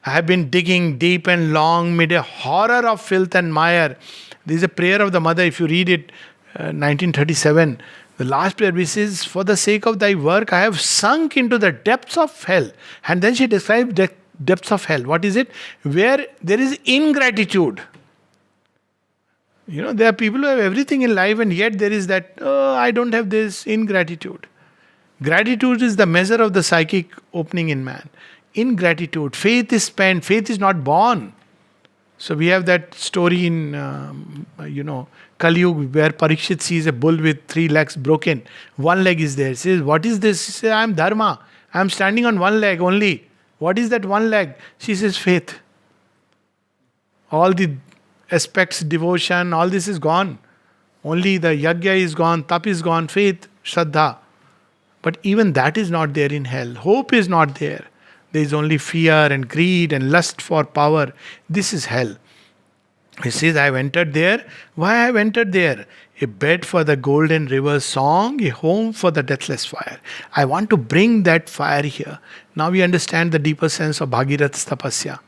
I have been digging deep and long mid a horror of filth and mire. This is a prayer of the mother. If you read it, 1937, the last prayer which says, for the sake of thy work, I have sunk into the depths of hell. And then she describes the depths of hell. What is it? Where there is ingratitude. There are people who have everything in life and yet there is that, oh, I don't have this, ingratitude. Gratitude is the measure of the psychic opening in man. Ingratitude. Faith is spent. Faith is not born. So we have that story in, Kali Yuga where Parikshit sees a bull with 3 legs broken. One leg is there. He says, what is this? He says, I am Dharma. I am standing on one leg only. What is that one leg? She says, faith. All the aspects, devotion, all this is gone. Only the yajna is gone, tap is gone, faith, shraddha. But even that is not there in hell. Hope is not there. There is only fear and greed and lust for power. This is hell. He says, I have entered there. Why I have entered there? a bed for the golden river song, a home for the deathless fire. I want to bring that fire here. Now we understand the deeper sense of Bhagirath's tapasya.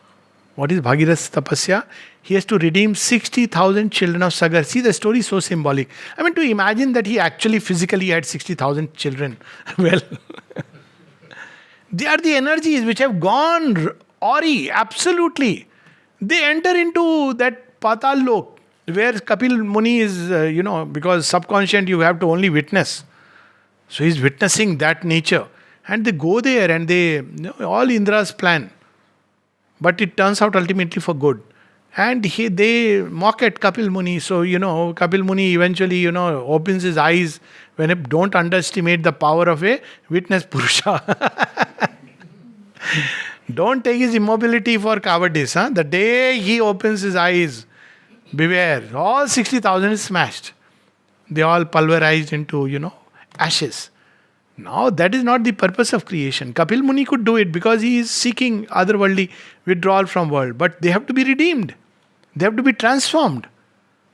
What is Bhagirath's tapasya? He has to redeem 60,000 children of Sagar. See, the story is so symbolic. I mean, to imagine that he actually physically had 60,000 children. Well, they are the energies which have gone Ori, absolutely. They enter into that Patal Lok, where Kapil Muni is, because subconscient you have to only witness. So he's witnessing that nature. And they go there and they, all Indra's plan. But it turns out ultimately for good. And they mock at Kapil Muni. So, Kapil Muni eventually, opens his eyes when it don't underestimate the power of a witness Purusha. Don't take his immobility for cowardice. The day he opens his eyes, beware, all 60,000 is smashed. They all pulverized into, ashes. Now, that is not the purpose of creation. Kapil Muni could do it because he is seeking otherworldly withdrawal from world. But they have to be redeemed. They have to be transformed.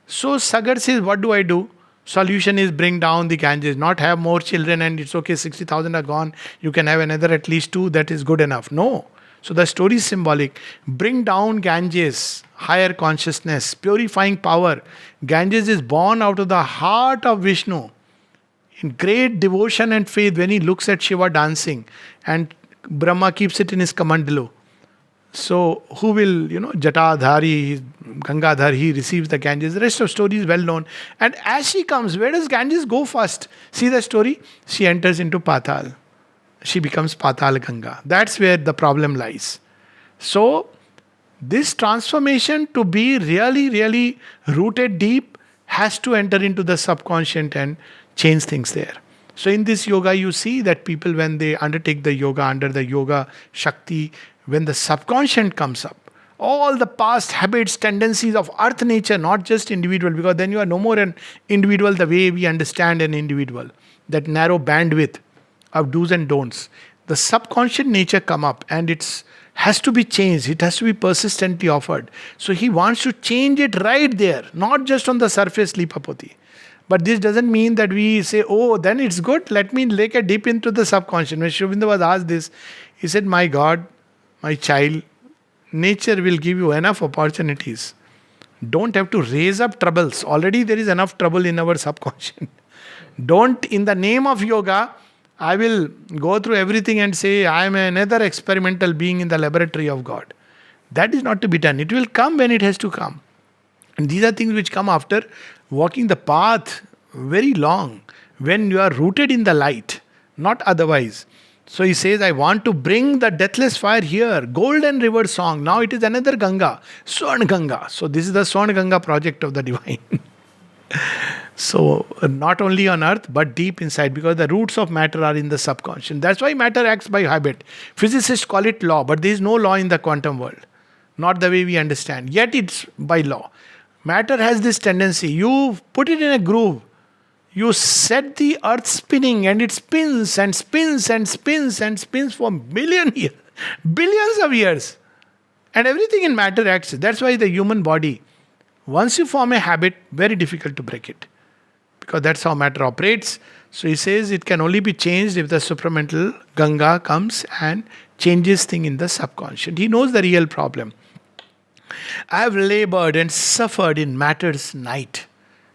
So, Sagar says, what do I do? Solution is bring down the Ganges, not have more children and it's okay, 60,000 are gone. You can have another at least 2, that is good enough. No. So, the story is symbolic. Bring down Ganges, higher consciousness, purifying power. Ganges is born out of the heart of Vishnu. In great devotion and faith, when he looks at Shiva dancing and Brahma keeps it in his kamandalo. So, who will, Jatadhari, Gangadhar, he receives the Ganges. The rest of story is well known. And as she comes, where does Ganges go first? See the story? She enters into Patal. She becomes Patal Ganga. That's where the problem lies. So, this transformation to be really, really rooted deep has to enter into the subconscious and change things there. So in this yoga, you see that people, when they undertake the yoga under the yoga Shakti, when the subconscious comes up, all the past habits, tendencies of earth nature, not just individual, because then you are no more an individual the way we understand an individual, that narrow bandwidth of do's and don'ts. The subconscious nature come up and it's has to be changed. It has to be persistently offered. So he wants to change it right there, not just on the surface, Lipapoti. But this doesn't mean that we say, oh, then it's good. Let me take a dip into the subconscious. When Sri Aurobindo was asked this, he said, my God, my child, nature will give you enough opportunities. Don't have to raise up troubles. Already there is enough trouble in our subconscious. Don't, in the name of yoga, I will go through everything and say, I am another experimental being in the laboratory of God. That is not to be done. It will come when it has to come. And these are things which come after walking the path very long, when you are rooted in the light, not otherwise. So he says, I want to bring the deathless fire here, golden river song. Now it is another Ganga, Swarn Ganga. So this is the Swarn Ganga project of the divine. So not only on earth, but deep inside, because the roots of matter are in the subconscious. That's why matter acts by habit. Physicists call it law, but there is no law in the quantum world. Not the way we understand. Yet it's by law. Matter has this tendency. You put it in a groove. You set the earth spinning and it spins and spins and spins and spins for billions of years. And everything in matter acts. That's why the human body, once you form a habit, very difficult to break it. Because that's how matter operates. So he says it can only be changed if the supramental Ganga comes and changes things in the subconscious. He knows the real problem. I have labored and suffered in matter's night.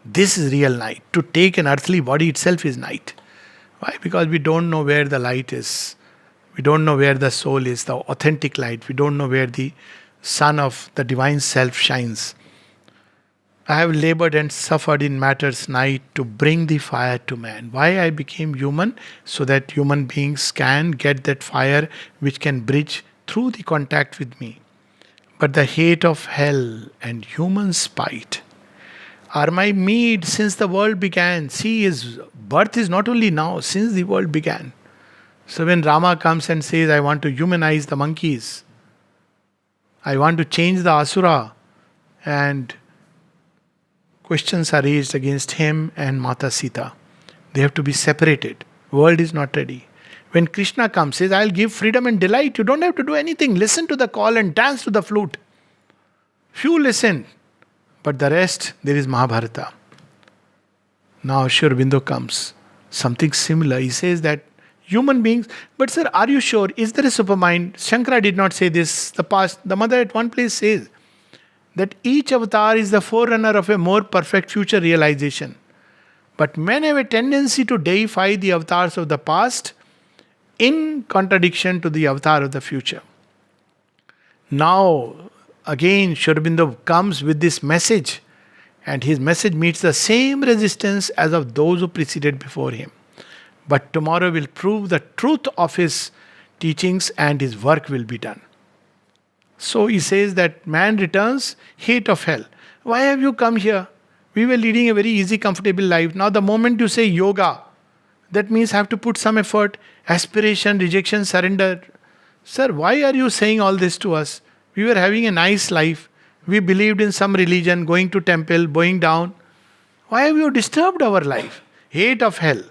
This is real night. To take an earthly body itself is night. Why? Because we don't know where the light is. We don't know where the soul is, the authentic light. We don't know where the sun of the divine self shines. I have labored and suffered in matter's night to bring the fire to man. Why I became human? So that human beings can get that fire which can bridge through the contact with me. But the hate of hell and human spite are my meed since the world began. See, his birth is not only now, since the world began. So when Rama comes and says, I want to humanize the monkeys, I want to change the Asura, and questions are raised against him and Mata Sita. They have to be separated. World is not ready. When Krishna comes, says, I'll give freedom and delight. You don't have to do anything. Listen to the call and dance to the flute. Few listen. But the rest, there is Mahabharata. Now Sri Aurobindo comes. Something similar. He says that human beings, but sir, are you sure? Is there a supermind? Shankara did not say this. The mother at one place says that each avatar is the forerunner of a more perfect future realization. But men have a tendency to deify the avatars of the past in contradiction to the avatar of the future. Now, again, Sri Aurobindo comes with this message, and his message meets the same resistance as of those who preceded before him. But tomorrow will prove the truth of his teachings and his work will be done. So he says that man returns, hate of hell. Why have you come here? We were leading a very easy, comfortable life. Now, the moment you say yoga, that means have to put some effort, aspiration, rejection, surrender. Sir, why are you saying all this to us? We were having a nice life. We believed in some religion, going to temple, bowing down. Why have you disturbed our life? Hate of hell.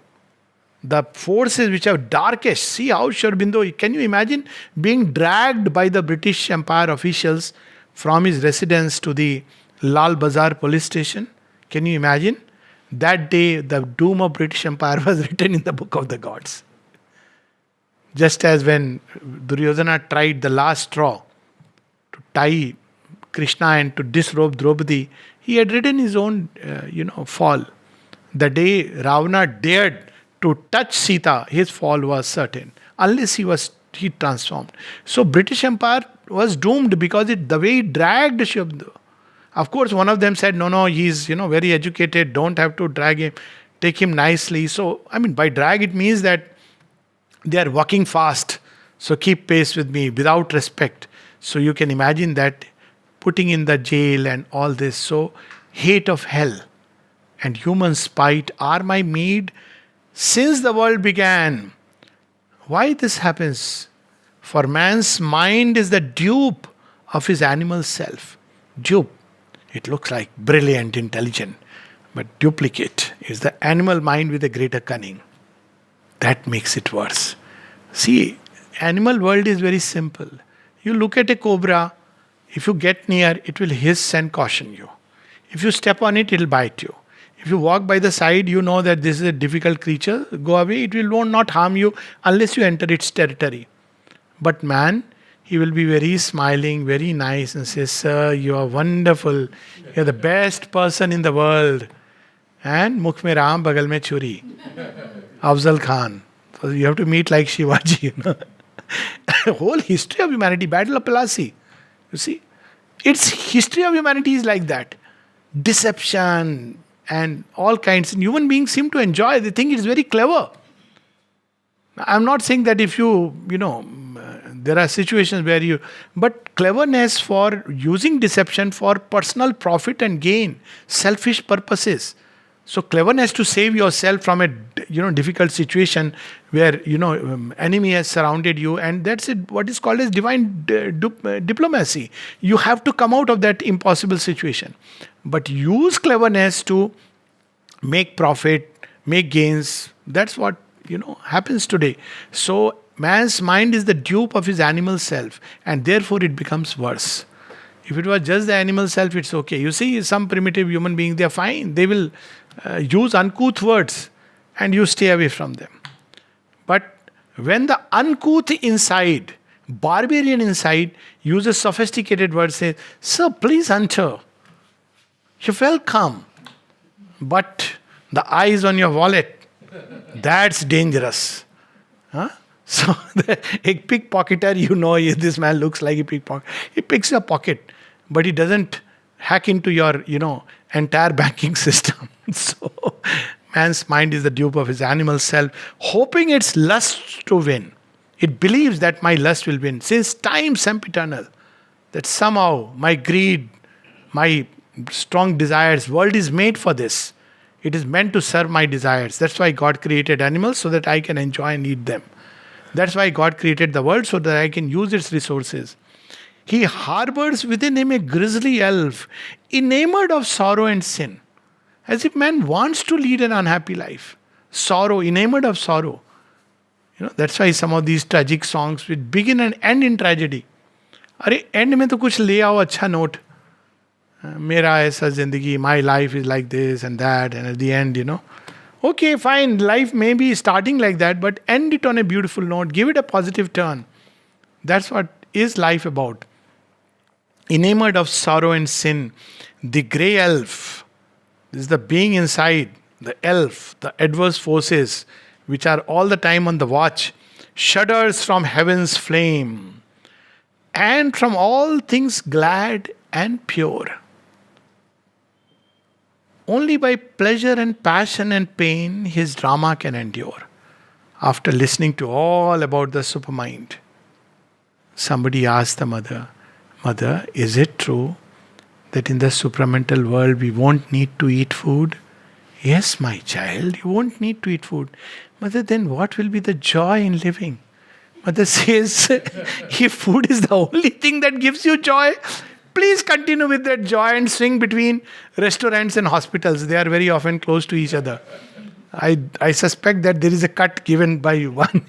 The forces which are darkest. See how Sri Aurobindo, can you imagine being dragged by the British Empire officials from his residence to the Lal Bazar police station? Can you imagine? That day, the doom of British Empire was written in the book of the gods. Just as when Duryodhana tried the last straw to tie Krishna and to disrobe Draupadi, he had written his own, fall. The day Ravana dared to touch Sita, his fall was certain, unless he transformed. So British Empire was doomed because the way it dragged Sri Aurobindo. Of course, one of them said, no, he's very educated, don't have to drag him, take him nicely. So, by drag it means that they are walking fast. So keep pace with me without respect. So you can imagine that putting in the jail and all this. So hate of hell and human spite are my meed since the world began. Why this happens? For man's mind is the dupe of his animal self. Dupe. It looks like brilliant, intelligent, but duplicate is the animal mind with a greater cunning. That makes it worse. See, animal world is very simple. You look at a cobra, if you get near, it will hiss and caution you. If you step on it, it will bite you. If you walk by the side, you know that this is a difficult creature. Go away, it will not harm you unless you enter its territory. But man, he will be very smiling, very nice and says, sir, you are wonderful. You are the best person in the world. And Mukh mein Ram, Bagal mein Churi. Afzal Khan. So you have to meet like Shivaji. Whole history of humanity, Battle of Plassey. You see, its history of humanity is like that. Deception and all kinds. And human beings seem to enjoy. They think it is very clever. I'm not saying that if there are situations where but cleverness for using deception for personal profit and gain, selfish purposes. So cleverness to save yourself from a difficult situation where enemy has surrounded you, and that's it. What is called as divine diplomacy. You have to come out of that impossible situation, but use cleverness to make profit, make gains. That's what happens today. So man's mind is the dupe of his animal self, and therefore it becomes worse. If it was just the animal self, it's okay. You see, some primitive human beings, they are fine. They will use uncouth words, and you stay away from them. But when the uncouth inside, barbarian inside, uses sophisticated words, says, sir, please enter. You're welcome. But the eyes on your wallet, that's dangerous. Huh? So a pickpocketer, this man looks like a pickpocket. He picks your pocket, but he doesn't hack into your, entire banking system. So man's mind is the dupe of his animal self, hoping its lust to win. It believes that my lust will win. Since time sempiternal, that somehow my greed, my strong desires, world is made for this. It is meant to serve my desires. That's why God created animals, so that I can enjoy and eat them. That's why God created the world, so that I can use its resources. He harbors within him a grisly elf, enamored of sorrow and sin. As if man wants to lead an unhappy life. Sorrow, enamored of sorrow. That's why some of these tragic songs which begin and end in tragedy. अरे end में तो कुछ ले आओ अच्छा note. मेरा ऐसा जिंदगी, my life is like this and that, and at the end, Okay, fine, life may be starting like that, but end it on a beautiful note, give it a positive turn. That's what is life about. Enamored of sorrow and sin, the grey elf, this is the being inside, the elf, the adverse forces, which are all the time on the watch, shudders from heaven's flame, and from all things glad and pure. Only by pleasure and passion and pain his drama can endure. After listening to all about the supermind, somebody asked the mother, Mother, is it true that in the supramental world we won't need to eat food? Yes, my child, you won't need to eat food. Mother, then what will be the joy in living? Mother says, if food is the only thing that gives you joy, please continue with that joy and swing between restaurants and hospitals. They are very often close to each other. I suspect that there is a cut given by one.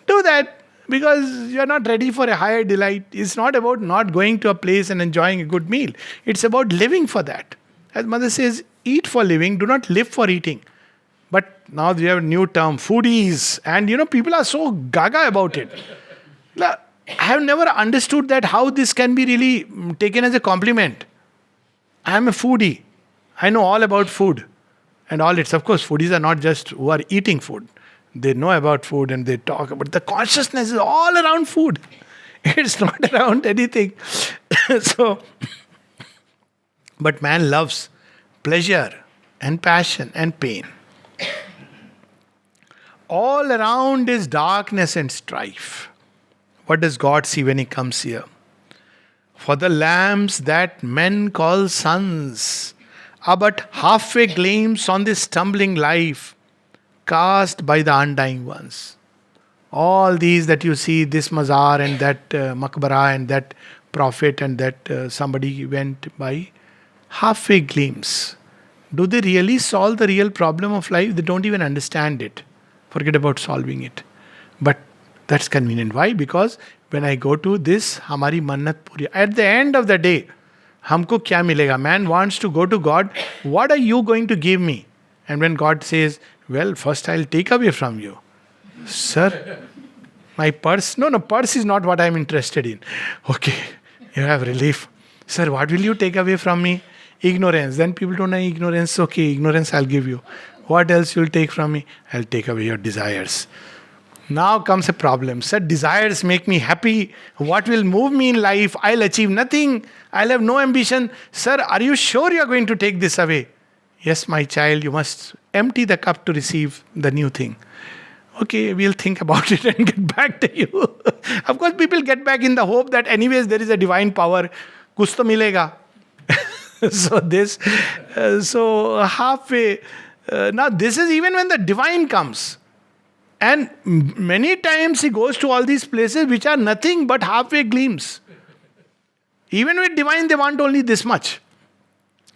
Do that because you are not ready for a higher delight. It's not about not going to a place and enjoying a good meal. It's about living for that. As mother says, eat for living, do not live for eating. But now we have a new term, foodies. And people are so gaga about it. I have never understood that how this can be really taken as a compliment. I am a foodie. I know all about food. And all it's, of course, foodies are not just who are eating food. They know about food and they talk about the consciousness is all around food. It's not around anything. So, but man loves pleasure and passion and pain. All around is darkness and strife. What does God see when He comes here? For the lamps that men call suns are but halfway gleams on this stumbling life, cast by the undying ones. All these that you see, this mazar and that makbara and that prophet and that somebody went by, halfway gleams. Do they really solve the real problem of life? They don't even understand it. Forget about solving it. But that's convenient. Why? Because when I go to this, hamari mannat puri. At the end of the day, हमको क्या मिलेगा? Man wants to go to God. What are you going to give me? And when God says, well, first I'll take away from you. Sir, my purse? No, purse is not what I'm interested in. Okay, you have relief. Sir, what will you take away from me? Ignorance. Then people don't know ignorance. Okay, ignorance I'll give you. What else you'll take from me? I'll take away your desires. Now comes a problem. Sir, desires make me happy. What will move me in life? I'll achieve nothing. I'll have no ambition. Sir, are you sure you're going to take this away? Yes, my child, you must empty the cup to receive the new thing. Okay, we'll think about it and get back to you. Of course, people get back in the hope that anyways there is a divine power. Kuch to milega. So halfway. Now this is even when the divine comes. And many times he goes to all these places which are nothing but halfway gleams. Even with divine, they want only this much.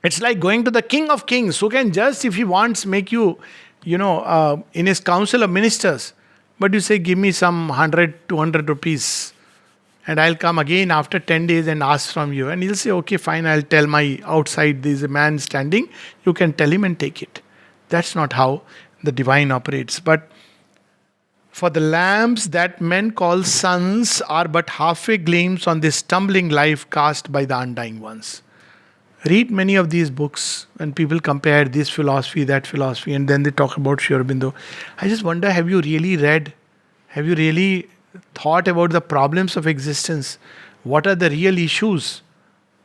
It's like going to the King of Kings, who can just, if he wants, make you, in his council of ministers. But you say, give me some 100, 200 rupees. And I'll come again after 10 days and ask from you. And he'll say, okay, fine, I'll tell my outside, there's a man standing. You can tell him and take it. That's not how the divine operates. But for the lamps that men call suns are but halfway gleams on this stumbling life cast by the undying ones. Read many of these books and people compare this philosophy, that philosophy, and then they talk about Sri Aurobindo. I just wonder, have you really read? Have you really thought about the problems of existence? What are the real issues?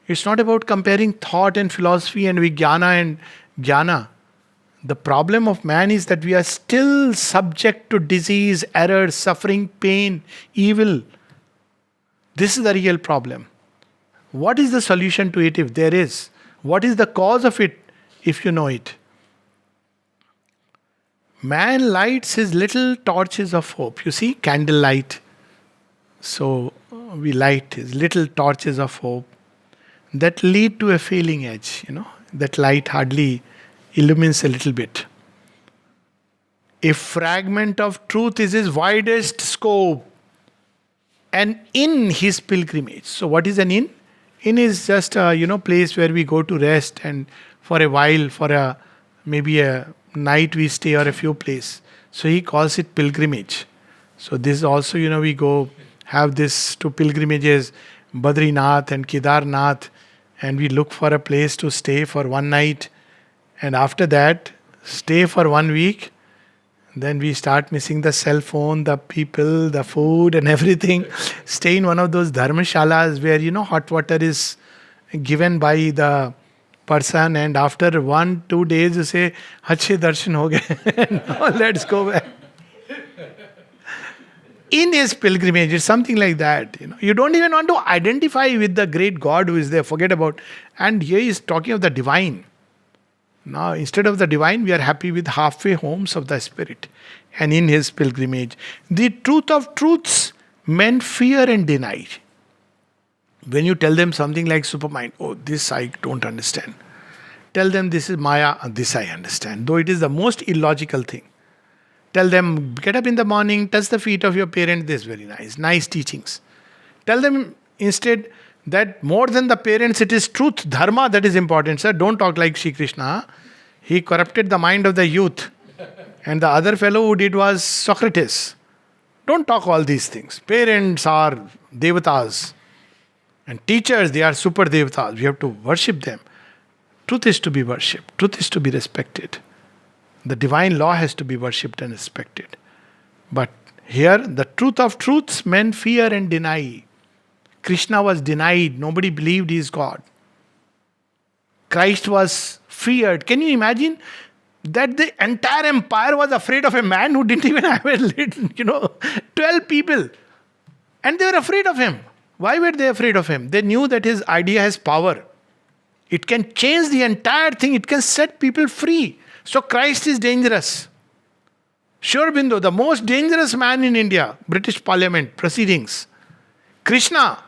It's not about comparing thought and philosophy and vijnana and jnana. The problem of man is that we are still subject to disease, error, suffering, pain, evil. This is the real problem. What is the solution to it if there is? What is the cause of it if you know it? Man lights his little torches of hope. You see, candlelight. So we light his little torches of hope that lead to a failing edge. That light hardly illumines a little bit. A fragment of truth is his widest scope. And in his pilgrimage. So what is an inn? Inn is just a place where we go to rest and for a while, for a maybe a night we stay or a few place. So he calls it pilgrimage. So this also, we go have this to pilgrimages, Badrinath and Kedarnath, and we look for a place to stay for one night, and after that, stay for 1 week. Then we start missing the cell phone, the people, the food, and everything. Stay in one of those dharmashalas where hot water is given by the person, and after 1-2 days you say, "Achhe darshan ho gaye, now let's go back." In his pilgrimage, it's something like that. You don't even want to identify with the great God who is there. Forget about. And here he is talking of the divine. Now, instead of the divine, we are happy with halfway homes of the spirit. And in his pilgrimage, the truth of truths men fear and deny. When you tell them something like supermind, oh, this I don't understand. Tell them this is Maya, this I understand. Though it is the most illogical thing. Tell them, get up in the morning, touch the feet of your parent, this is very nice. Nice teachings. Tell them instead that more than the parents, it is truth, dharma that is important. Sir, don't talk like Shri Krishna. He corrupted the mind of the youth. And the other fellow who did was Socrates. Don't talk all these things. Parents are devatas. And teachers, they are super devatas. We have to worship them. Truth is to be worshipped. Truth is to be respected. The divine law has to be worshipped and respected. But here, the truth of truths men fear and deny. Krishna was denied. Nobody believed he is God. Christ was feared. Can you imagine that the entire empire was afraid of a man who didn't even have 12 people. And they were afraid of him. Why were they afraid of him? They knew that his idea has power. It can change the entire thing. It can set people free. So Christ is dangerous. Sri Aurobindo, the most dangerous man in India, British Parliament, proceedings. Krishna,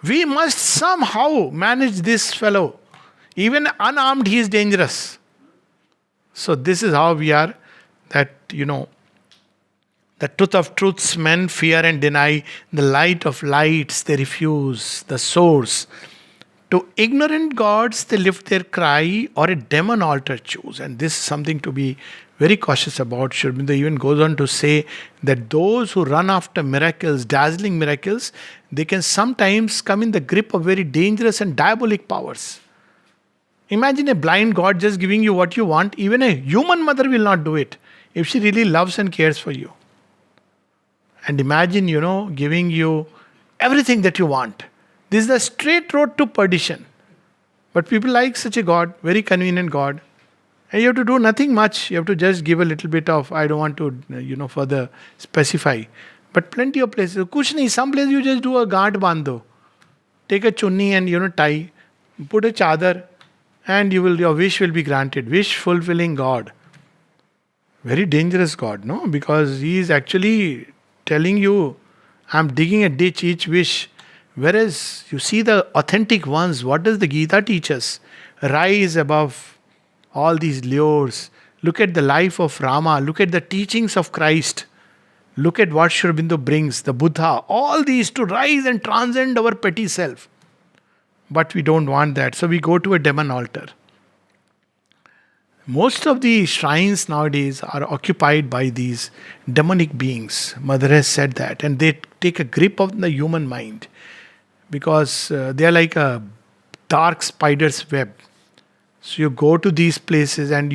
we must somehow manage this fellow. Even unarmed, he is dangerous. So this is how we are, that, the truth of truths men fear and deny, the light of lights they refuse, the source. To ignorant gods they lift their cry, or a demon altar choose. And this is something to be very cautious about. Sri Aurobindo even goes on to say that those who run after miracles, dazzling miracles, they can sometimes come in the grip of very dangerous and diabolic powers. Imagine a blind God just giving you what you want. Even a human mother will not do it if she really loves and cares for you. And imagine, giving you everything that you want. This is the straight road to perdition. But people like such a God, very convenient God. And you have to do nothing much. You have to just give a little bit of, I don't want to, further specify. But plenty of places. Kuch nahi, some place you just do a gaant bando. Take a chunni and, tie. Put a chadar. And your wish will be granted. Wish fulfilling God. Very dangerous God, no? Because he is actually telling you, I'm digging a ditch, each wish. Whereas you see the authentic ones, what does the Gita teach us? Rise above all these lures. Look at the life of Rama. Look at the teachings of Christ. Look at what Sri Aurobindo brings, the Buddha. All these to rise and transcend our petty self. But we don't want that. So we go to a demon altar. Most of the shrines nowadays are occupied by these demonic beings. Mother has said that. And they take a grip of the human mind. Because they are like a dark spider's web. So you go to these places and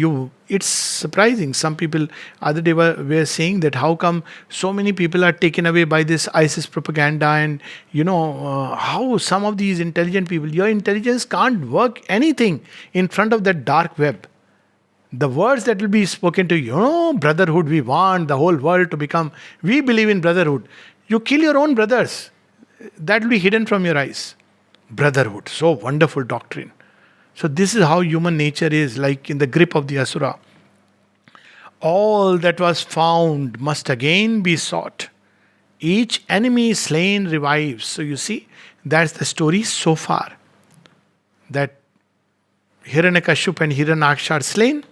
it's surprising. Some people, other day were saying that how come so many people are taken away by this ISIS propaganda, and how some of these intelligent people, your intelligence can't work anything in front of that dark web. The words that will be spoken to you, brotherhood, we want the whole world to become, we believe in brotherhood. You kill your own brothers. That will be hidden from your eyes. Brotherhood, so wonderful doctrine. So this is how human nature is, like in the grip of the Asura. All that was found must again be sought. Each enemy slain revives. So you see, that's the story so far. That Hiranyakashipu and Hiranyaksha are slain,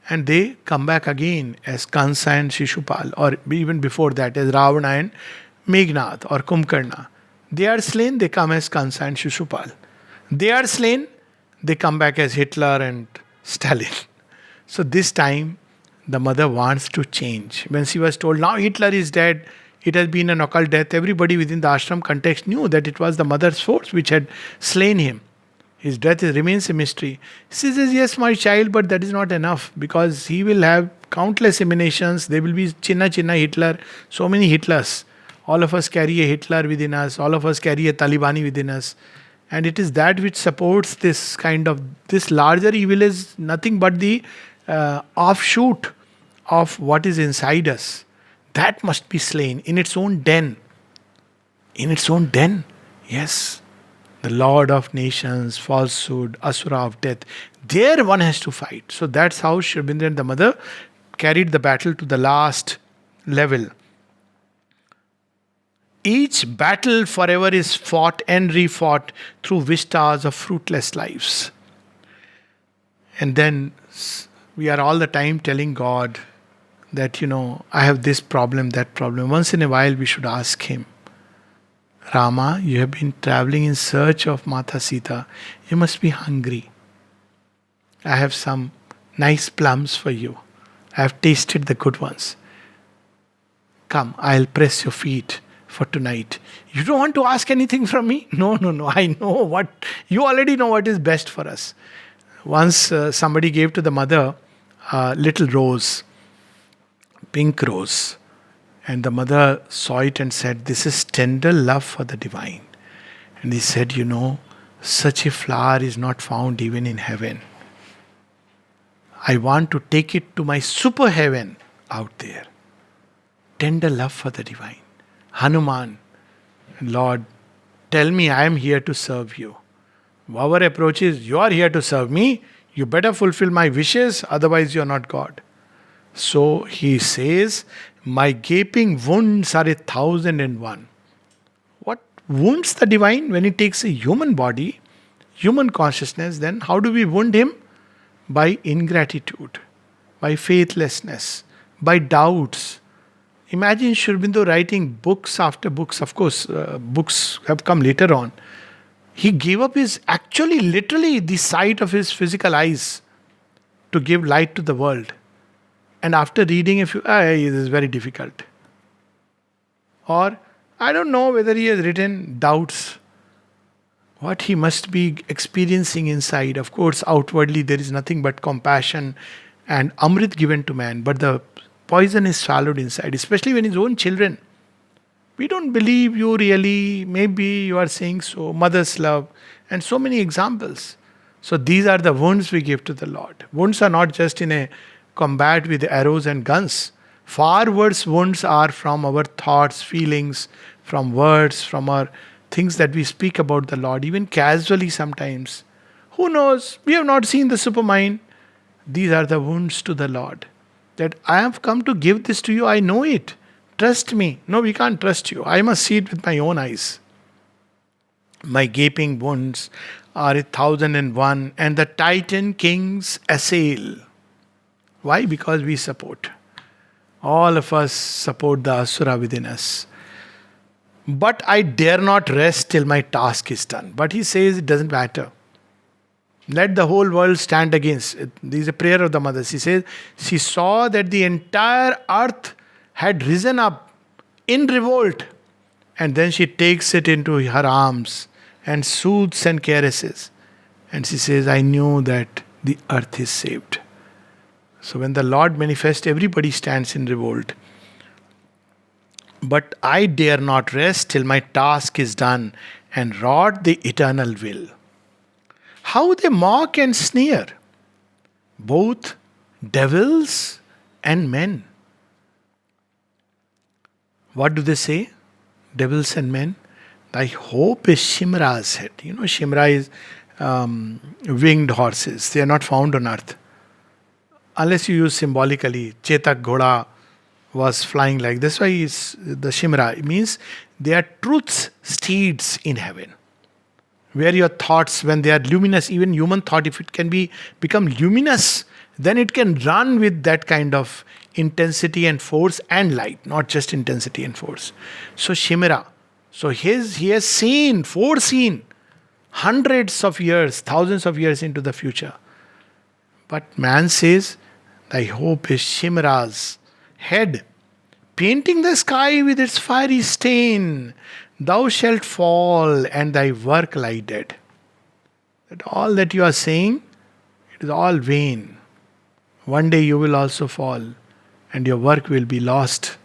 and they come back again as Kansa and Shishupal, or even before that as Ravana and Meghnad or Kumbhakarna. They are slain, they come as Kansa and Shishupal. They are slain, They come back as Hitler and Stalin. So this time, the mother wants to change. When she was told, now Hitler is dead, it has been an occult death, everybody within the ashram context knew that it was the mother's force which had slain him. His death remains a mystery. She says, yes, my child, but that is not enough, because he will have countless emanations. There will be Chinna Chinna Hitler, so many Hitlers. All of us carry a Hitler within us, all of us carry a Talibani within us. And it is that which supports this kind of, this larger evil is nothing but the offshoot of what is inside us. That must be slain in its own den. In its own den, yes. The Lord of nations, falsehood, Asura of death. There one has to fight. So that's how Sri Aurobindo and the mother carried the battle to the last level. Each battle forever is fought and refought through vistas of fruitless lives. And then we are all the time telling God that, I have this problem, that problem. Once in a while we should ask Him, Rama, you have been traveling in search of Mata Sita. You must be hungry. I have some nice plums for you. I have tasted the good ones. Come, I'll press your feet for tonight. You don't want to ask anything from me? No. I know what, you already know what is best for us. Once somebody gave to the mother a little rose, pink rose. And the mother saw it and said, this is tender love for the divine. And he said, such a flower is not found even in heaven. I want to take it to my super heaven out there. Tender love for the divine. Hanuman, Lord, tell me I am here to serve you. Our approach is, you are here to serve me. You better fulfill my wishes, otherwise you are not God. So he says, my gaping wounds are 1,001. What wounds the divine? When he takes a human body, human consciousness, then how do we wound him? By ingratitude, by faithlessness, by doubts. Imagine Sri Aurobindo writing books after books. Of course, books have come later on. He gave up literally the sight of his physical eyes to give light to the world. And after reading a few, this is very difficult. Or, I don't know whether he has written doubts. What he must be experiencing inside. Of course, outwardly there is nothing but compassion and Amrit given to man. But the poison is swallowed inside, especially when his own children. We don't believe you really, maybe you are saying so, mother's love, and so many examples. So these are the wounds we give to the Lord. Wounds are not just in a combat with arrows and guns. Far worse wounds are from our thoughts, feelings, from words, from our things that we speak about the Lord, even casually sometimes. Who knows? We have not seen the supermind. These are the wounds to the Lord. That I have come to give this to you, I know it. Trust me. No, we can't trust you. I must see it with my own eyes. My gaping wounds are 1,001, and the Titan kings assail. Why? Because we support. All of us support the Asura within us. But I dare not rest till my task is done. But he says it doesn't matter. Let the whole world stand against it. This is a prayer of the mother. She says, she saw that the entire earth had risen up in revolt. And then she takes it into her arms and soothes and caresses. And she says, I knew that the earth is saved. So when the Lord manifests, everybody stands in revolt. But I dare not rest till my task is done and wrought the eternal will. How they mock and sneer, both devils and men. What do they say? Devils and men. Thy hope is Shimra's head. Shimra is winged horses. They are not found on earth. Unless you use symbolically. Chetak Ghoda was flying like this. Why is the Shimra? It means they are truth's steeds in heaven. Where your thoughts, when they are luminous, even human thought, if it can become luminous, then it can run with that kind of intensity and force and light, not just intensity and force. So Shimra. So he has foreseen hundreds of years, thousands of years into the future. But man says, thy hope is Shimra's head, painting the sky with its fiery stain. Thou shalt fall, and thy work lie dead. That all that you are saying, it is all vain. One day you will also fall, and your work will be lost.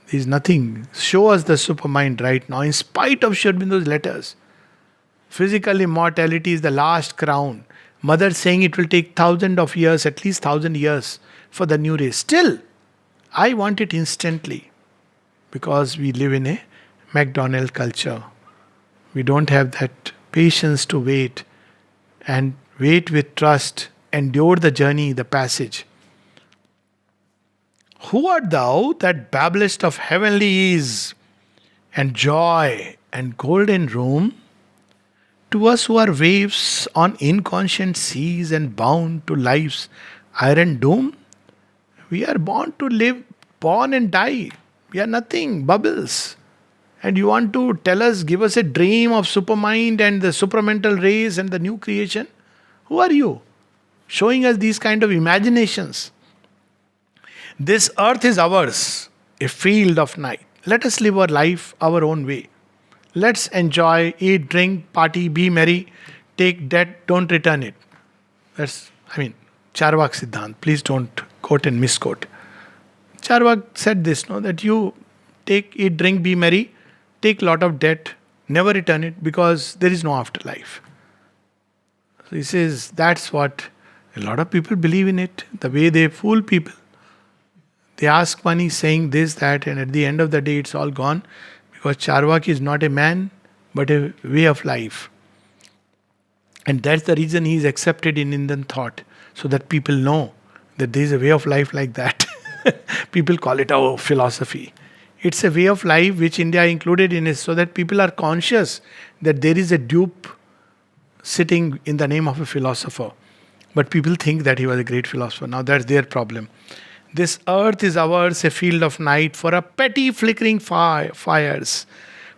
There is nothing. Show us the supermind right now, in spite of Sri Aurobindo's letters. Physical immortality is the last crown. Mother saying it will take thousands of years, at least 1,000 years, for the new race. Still, I want it instantly, because we live in a McDonald culture. We don't have that patience to wait, and wait with trust, endure the journey, the passage. Who art thou that babblest of heavenly ease and joy and golden room? To us who are waves on inconscient seas and bound to life's iron doom, we are born to live, born and die. We are nothing, bubbles. And you want to tell us, give us a dream of supermind and the supramental race and the new creation? Who are you? Showing us these kind of imaginations. This earth is ours, a field of night. Let us live our life our own way. Let's enjoy, eat, drink, party, be merry, take debt, don't return it. Charvak Siddhant. Please don't quote and misquote. Charvak said this, no, that you take, eat, drink, be merry, take lot of debt, never return it, because there is no afterlife. So he says that's what a lot of people believe in it, the way they fool people. They ask money saying this, that, and at the end of the day it's all gone, because Charvak is not a man but a way of life. And that's the reason he is accepted in Indian thought, so that people know that there is a way of life like that. People call it philosophy. It's a way of life which India included in it, so that people are conscious that there is a dupe sitting in the name of a philosopher. But people think that he was a great philosopher. Now that's their problem. This earth is ours, a field of night, for a petty flickering fires.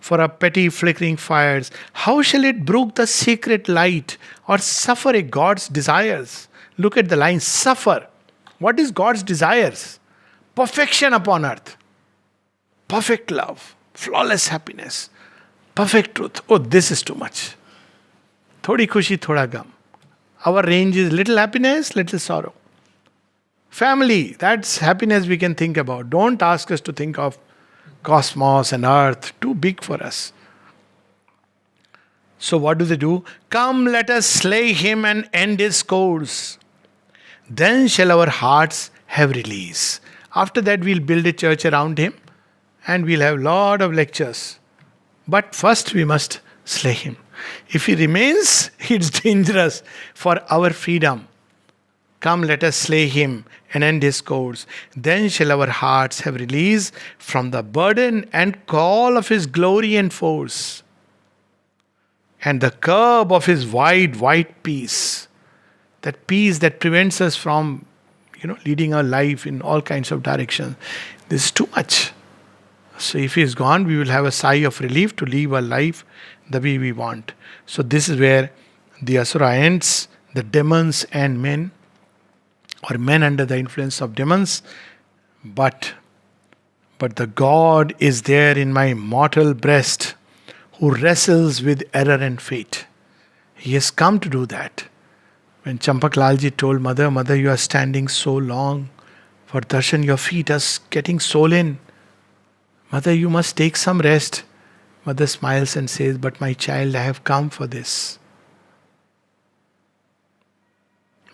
For a petty flickering fires. How shall it brook the sacred light, or suffer a God's desires? Look at the line, suffer. What is God's desires? Perfection upon earth. Perfect love. Flawless happiness. Perfect truth. Oh, this is too much. Thodi khushi, thoda gam. Our range is little happiness, little sorrow. Family, that's happiness we can think about. Don't ask us to think of cosmos and earth, too big for us. So what do? Come, let us slay him and end his course. Then shall our hearts have release. After that we'll build a church around him and we'll have lot of lectures. But first we must slay him. If he remains, it's dangerous for our freedom. Come, let us slay him and end his course. Then shall our hearts have release from the burden and call of his glory and force, and the curb of his wide, white peace. That peace that prevents us from, leading our life in all kinds of directions. This is too much. So if he is gone, we will have a sigh of relief to live our life the way we want. So this is where the Asura ends, the demons and men, or men under the influence of demons. But the God is there in my mortal breast, who wrestles with error and fate. He has come to do that. When Champak Lalji told Mother, Mother, you are standing so long for darshan, your feet are getting swollen. Mother, you must take some rest. Mother smiles and says, but my child, I have come for this.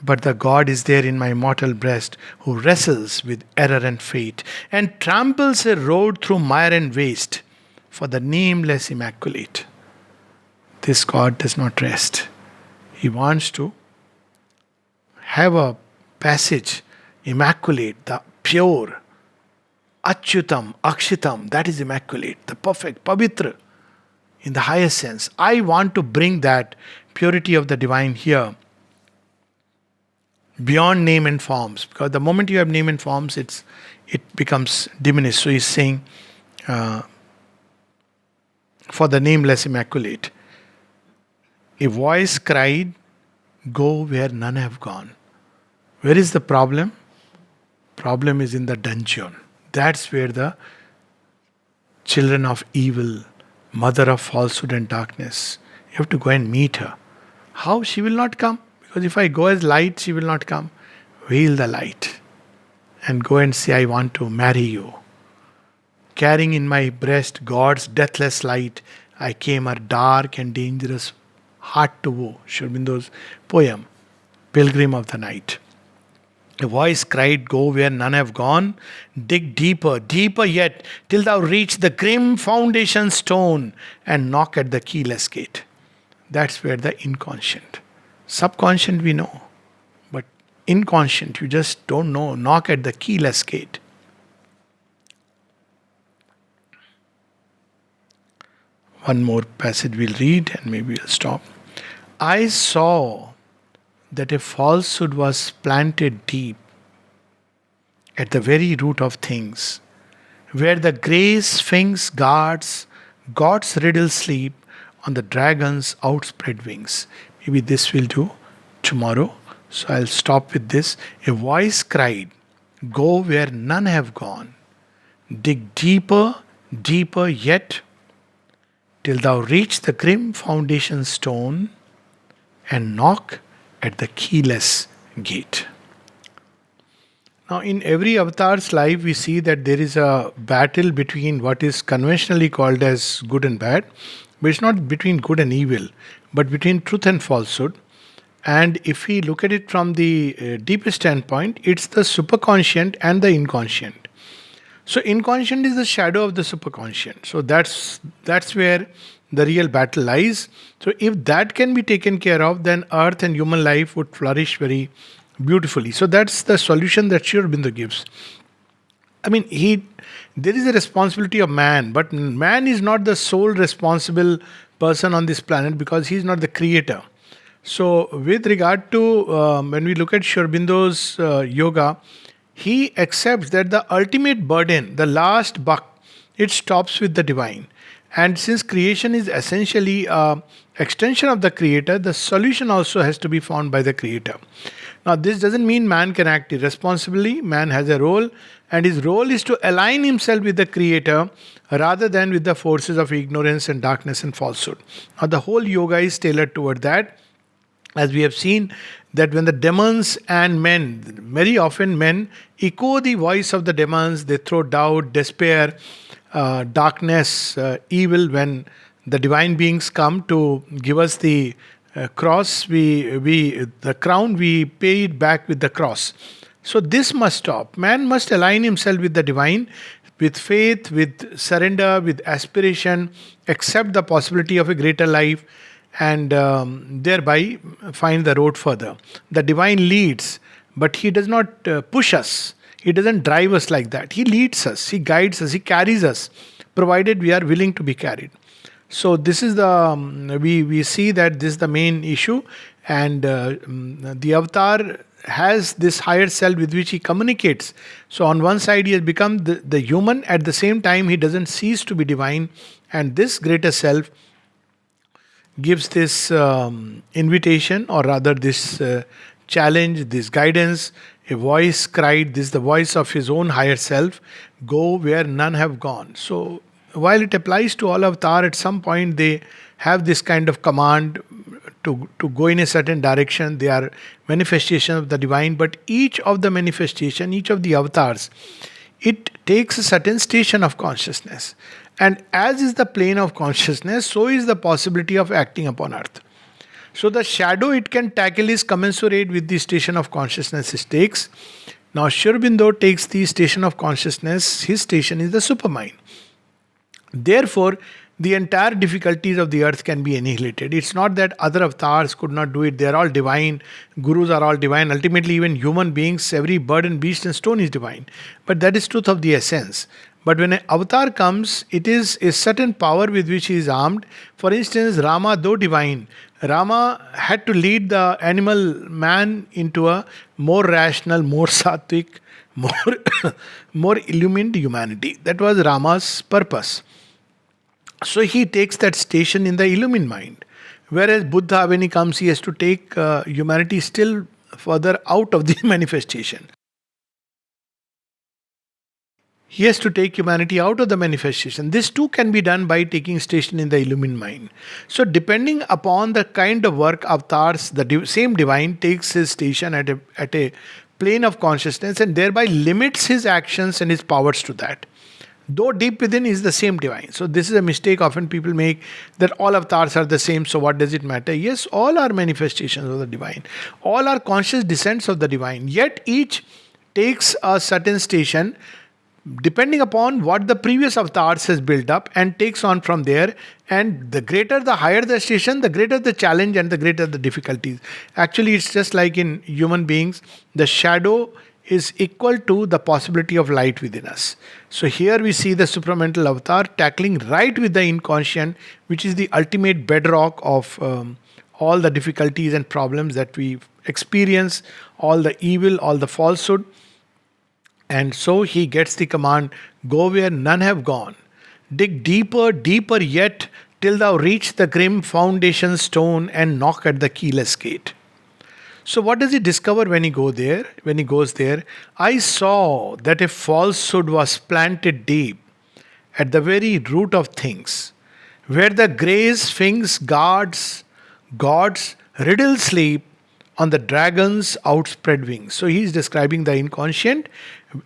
But the God is there in my mortal breast, who wrestles with error and fate, and tramples a road through mire and waste for the nameless immaculate. This God does not rest. He wants to have a passage, immaculate, the pure, achyutam, akshitam, that is immaculate, the perfect, pavitra, in the highest sense. I want to bring that purity of the divine here, beyond name and forms, because the moment you have name and forms, it becomes diminished. So he's saying, for the nameless immaculate. A voice cried, "Go where none have gone." Where is the problem? Problem is in the dungeon. That's where the children of evil, mother of falsehood and darkness, you have to go and meet her. How? She will not come. Because if I go as light, she will not come. Veil the light and go and say, "I want to marry you." Carrying in my breast God's deathless light, I came a dark and dangerous heart to woo. Sri Aurobindo's poem, Pilgrim of the Night. A voice cried, "Go where none have gone. Dig deeper, deeper yet, till thou reach the grim foundation stone and knock at the keyless gate." That's where the inconscient. Subconscient we know, but inconscient you just don't know. Knock at the keyless gate. One more passage we'll read and maybe we'll stop. I saw that a falsehood was planted deep at the very root of things, where the grey sphinx guards God's riddle sleep on the dragon's outspread wings. Maybe this will do tomorrow. So I'll stop with this. A voice cried, "Go where none have gone. Dig deeper, deeper yet, till thou reach the grim foundation stone and knock at the keyless gate." Now, in every avatar's life, we see that there is a battle between what is conventionally called as good and bad, but it's not between good and evil, but between truth and falsehood. And if we look at it from the deepest standpoint, it's the superconscient and the inconscient. So, inconscient is the shadow of the superconscient. So, that's where the real battle lies. So, if that can be taken care of, then earth and human life would flourish very beautifully. So, that's the solution that Sri Aurobindo gives. I mean, there is a responsibility of man, but man is not the sole responsible person on this planet because he is not the creator. So, with regard to when we look at Sri Aurobindo's yoga, he accepts that the ultimate burden, the last buck, it stops with the divine. And since creation is essentially an extension of the creator, the solution also has to be found by the creator. Now, this doesn't mean man can act irresponsibly. Man has a role, and his role is to align himself with the creator rather than with the forces of ignorance and darkness and falsehood. Now, the whole yoga is tailored toward that. As we have seen, that when the demons and men, very often men, echo the voice of the demons, they throw doubt, despair, darkness, evil. When the divine beings come to give us the cross, the crown, we pay it back with the cross. So this must stop. Man must align himself with the divine, with faith, with surrender, with aspiration, accept the possibility of a greater life, and thereby find the road further. The divine leads, but he does not push us. He doesn't drive us like that. He leads us, he guides us, he carries us, provided we are willing to be carried. So this is we see that this is the main issue, and the avatar has this higher self with which he communicates. So on one side he has become the human, at the same time he doesn't cease to be divine, and this greater self gives this invitation, or rather this challenge, this guidance. A voice cried, this is the voice of his own higher self, "Go where none have gone." So while it applies to all avatar, at some point they have this kind of command to go in a certain direction. They are manifestation of the divine, but each of the manifestation, each of the avatars, it takes a certain station of consciousness. And as is the plane of consciousness, so is the possibility of acting upon earth. So the shadow it can tackle is commensurate with the station of consciousness it takes. Now Sri Aurobindo takes the station of consciousness, his station is the supermind. Therefore, the entire difficulties of the earth can be annihilated. It's not that other avatars could not do it. They are all divine. Gurus are all divine. Ultimately, even human beings, every bird and beast and stone is divine. But that is truth of the essence. But when an avatar comes, it is a certain power with which he is armed. For instance, Rama, though divine, Rama had to lead the animal man into a more rational, more sattvic, more illumined humanity. That was Rama's purpose. So he takes that station in the illumined mind. Whereas Buddha, when he comes, he has to take humanity still further out of the manifestation. He has to take humanity out of the manifestation. This too can be done by taking station in the illumined mind. So, depending upon the kind of work avatars, the same divine takes his station at a plane of consciousness and thereby limits his actions and his powers to that. Though deep within is the same divine. So, this is a mistake often people make, that all avatars are the same, so what does it matter? Yes, all are manifestations of the divine, all are conscious descents of the divine, yet each takes a certain station depending upon what the previous avatars has built up and takes on from there. And the greater, the higher the station, the greater the challenge and the greater the difficulties. Actually, it's just like in human beings, the shadow is equal to the possibility of light within us. So here we see the supramental avatar tackling right with the inconscient, which is the ultimate bedrock of all the difficulties and problems that we experience, all the evil, all the falsehood. And so he gets the command, go where none have gone. Dig deeper, deeper yet, till thou reach the grim foundation stone and knock at the keyless gate. So what does he discover when he go there? When he goes there, I saw that a falsehood was planted deep at the very root of things, where the grey sphinx guards God's riddle sleep on the dragon's outspread wings. So he is describing the inconscient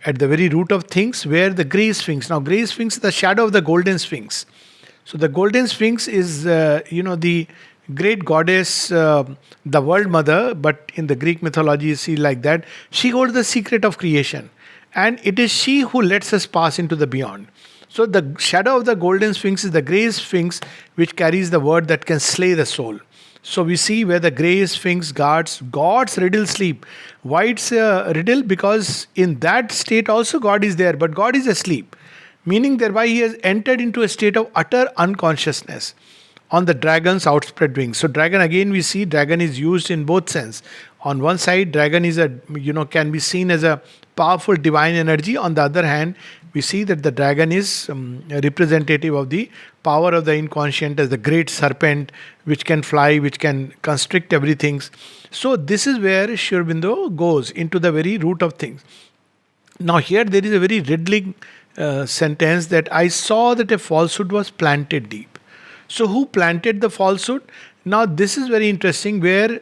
at the very root of things, where the grey sphinx. Now, grey sphinx is the shadow of the golden sphinx. So the golden sphinx is, the great goddess, the world mother, but in the Greek mythology, you see like that. She holds the secret of creation, and it is she who lets us pass into the beyond. So the shadow of the golden sphinx is the grey sphinx, which carries the word that can slay the soul. So we see where the grey sphinx guards God's riddle sleep. Why it's a riddle? Because in that state also God is there, but God is asleep. Meaning thereby he has entered into a state of utter unconsciousness on the dragon's outspread wings. So dragon, again we see dragon is used in both sense. On one side, dragon is can be seen as a powerful divine energy. On the other hand, we see that the dragon is a representative of the power of the inconscient as the great serpent which can fly, which can constrict everything. So this is where Sri Aurobindo goes into the very root of things. Now here there is a very riddling sentence that I saw that a falsehood was planted deep. So who planted the falsehood? Now this is very interesting, where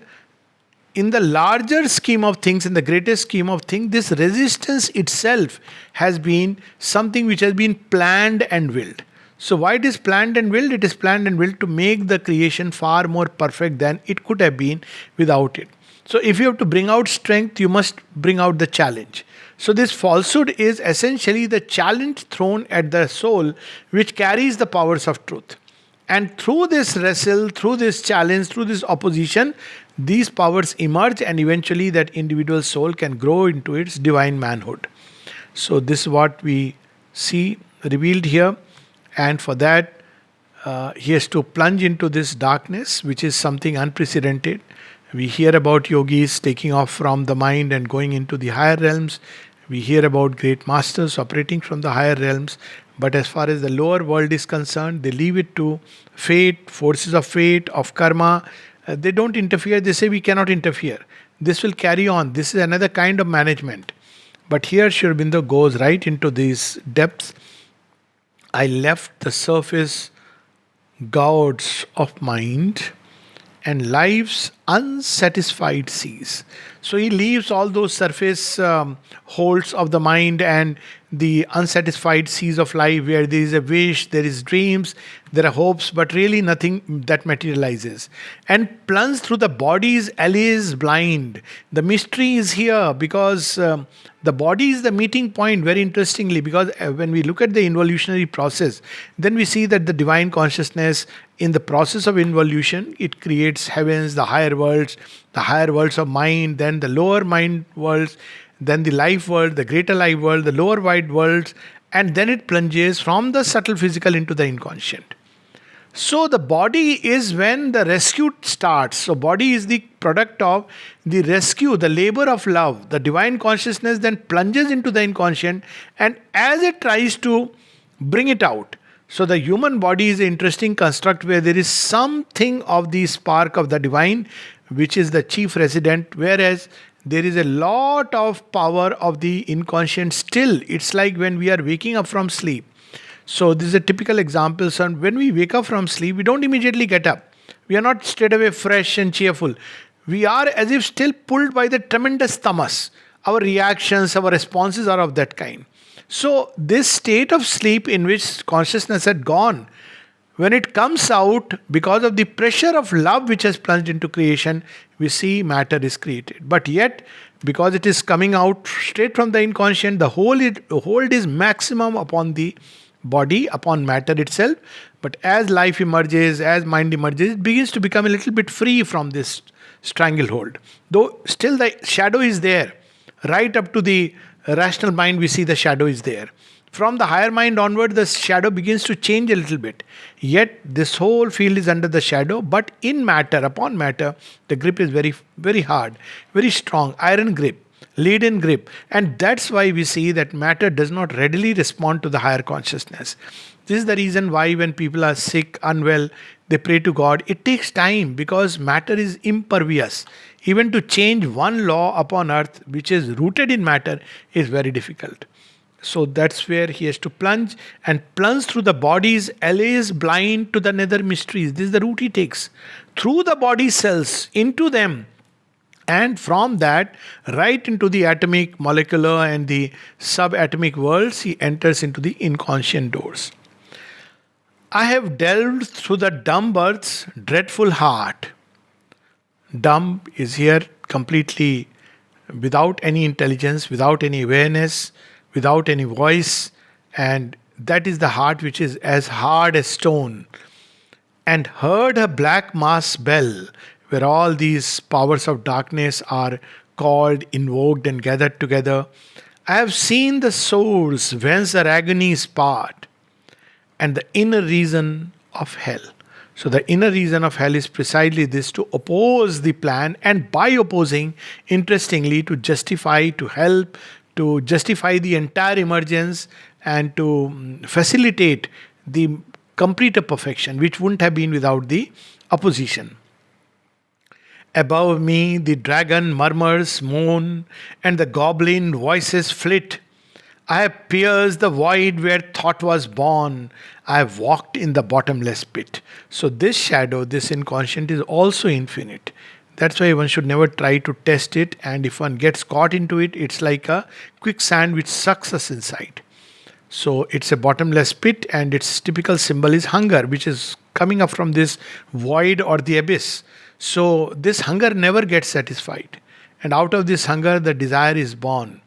in the larger scheme of things, in the greatest scheme of things, this resistance itself has been something which has been planned and willed. So why it is planned and willed? It is planned and willed to make the creation far more perfect than it could have been without it. So if you have to bring out strength, you must bring out the challenge. So this falsehood is essentially the challenge thrown at the soul, which carries the powers of truth. And through this wrestle, through this challenge, through this opposition, these powers emerge, and eventually that individual soul can grow into its divine manhood. So this is what we see revealed here. And for that, he has to plunge into this darkness, which is something unprecedented. We hear about yogis taking off from the mind and going into the higher realms. We hear about great masters operating from the higher realms. But as far as the lower world is concerned, they leave it to fate, forces of fate, of karma. They don't interfere. They say we cannot interfere. This will carry on. This is another kind of management. But here Sri Aurobindo goes right into these depths. I left the surface gouts of mind and life's unsatisfied seas. So he leaves all those surface holes of the mind and the unsatisfied seas of life, where there is a wish, there is dreams, there are hopes, but really nothing that materializes. And plunge through the body's alleys blind. The mystery is here because the body is the meeting point, very interestingly, because when we look at the involutionary process, then we see that the divine consciousness, in the process of involution, it creates heavens, the higher worlds of mind, then the lower mind worlds, then the life world, the greater life world, the lower wide worlds, and then it plunges from the subtle physical into the inconscient. So the body is when the rescue starts. So body is the product of the rescue, the labor of love. The divine consciousness then plunges into the inconscient, and as it tries to bring it out, So the human body is an interesting construct where there is something of the spark of the divine, which is the chief resident, whereas there is a lot of power of the inconscient still. It's like when we are waking up from sleep. So this is a typical example. So when we wake up from sleep, we don't immediately get up. We are not straight away fresh and cheerful. We are as if still pulled by the tremendous tamas. Our reactions, our responses are of that kind. So, this state of sleep in which consciousness had gone, when it comes out because of the pressure of love which has plunged into creation, we see matter is created. But yet, because it is coming out straight from the inconscient, the hold is maximum upon the body, upon matter itself. But as life emerges, as mind emerges, it begins to become a little bit free from this stranglehold. Though still the shadow is there, right up to the rational mind, we see the shadow is there. From the higher mind onward, the shadow begins to change a little bit. Yet, this whole field is under the shadow, but in matter, upon matter, the grip is very, very hard, very strong, iron grip, lead in grip. And that's why we see that matter does not readily respond to the higher consciousness. This is the reason why when people are sick, unwell, they pray to God. It takes time because matter is impervious. Even to change one law upon earth, which is rooted in matter, is very difficult. So that's where he has to plunge and plunge through the body's allays blind to the nether mysteries. This is the route he takes. Through the body cells, into them. And from that, right into the atomic, molecular, and the subatomic worlds, he enters into the inconscient doors. I have delved through the dumb earth's dreadful heart. Dumb is here completely without any intelligence, without any awareness, without any voice, and that is the heart which is as hard as stone. And heard a black mass bell, where all these powers of darkness are called, invoked, and gathered together. I have seen the source whence their agonies part, and the inner reason of hell. So the inner reason of hell is precisely this, to oppose the plan, and by opposing, interestingly, to justify, to help, to justify the entire emergence and to facilitate the complete perfection, which wouldn't have been without the opposition. Above me, the dragon murmurs, moan, and the goblin voices flit. I have pierced the void where thought was born. I have walked in the bottomless pit. So, this shadow, this inconscient, is also infinite. That's why one should never try to test it, and if one gets caught into it, it's like a quicksand which sucks us inside. So, it's a bottomless pit, and its typical symbol is hunger, which is coming up from this void or the abyss. So, this hunger never gets satisfied, and out of this hunger, the desire is born.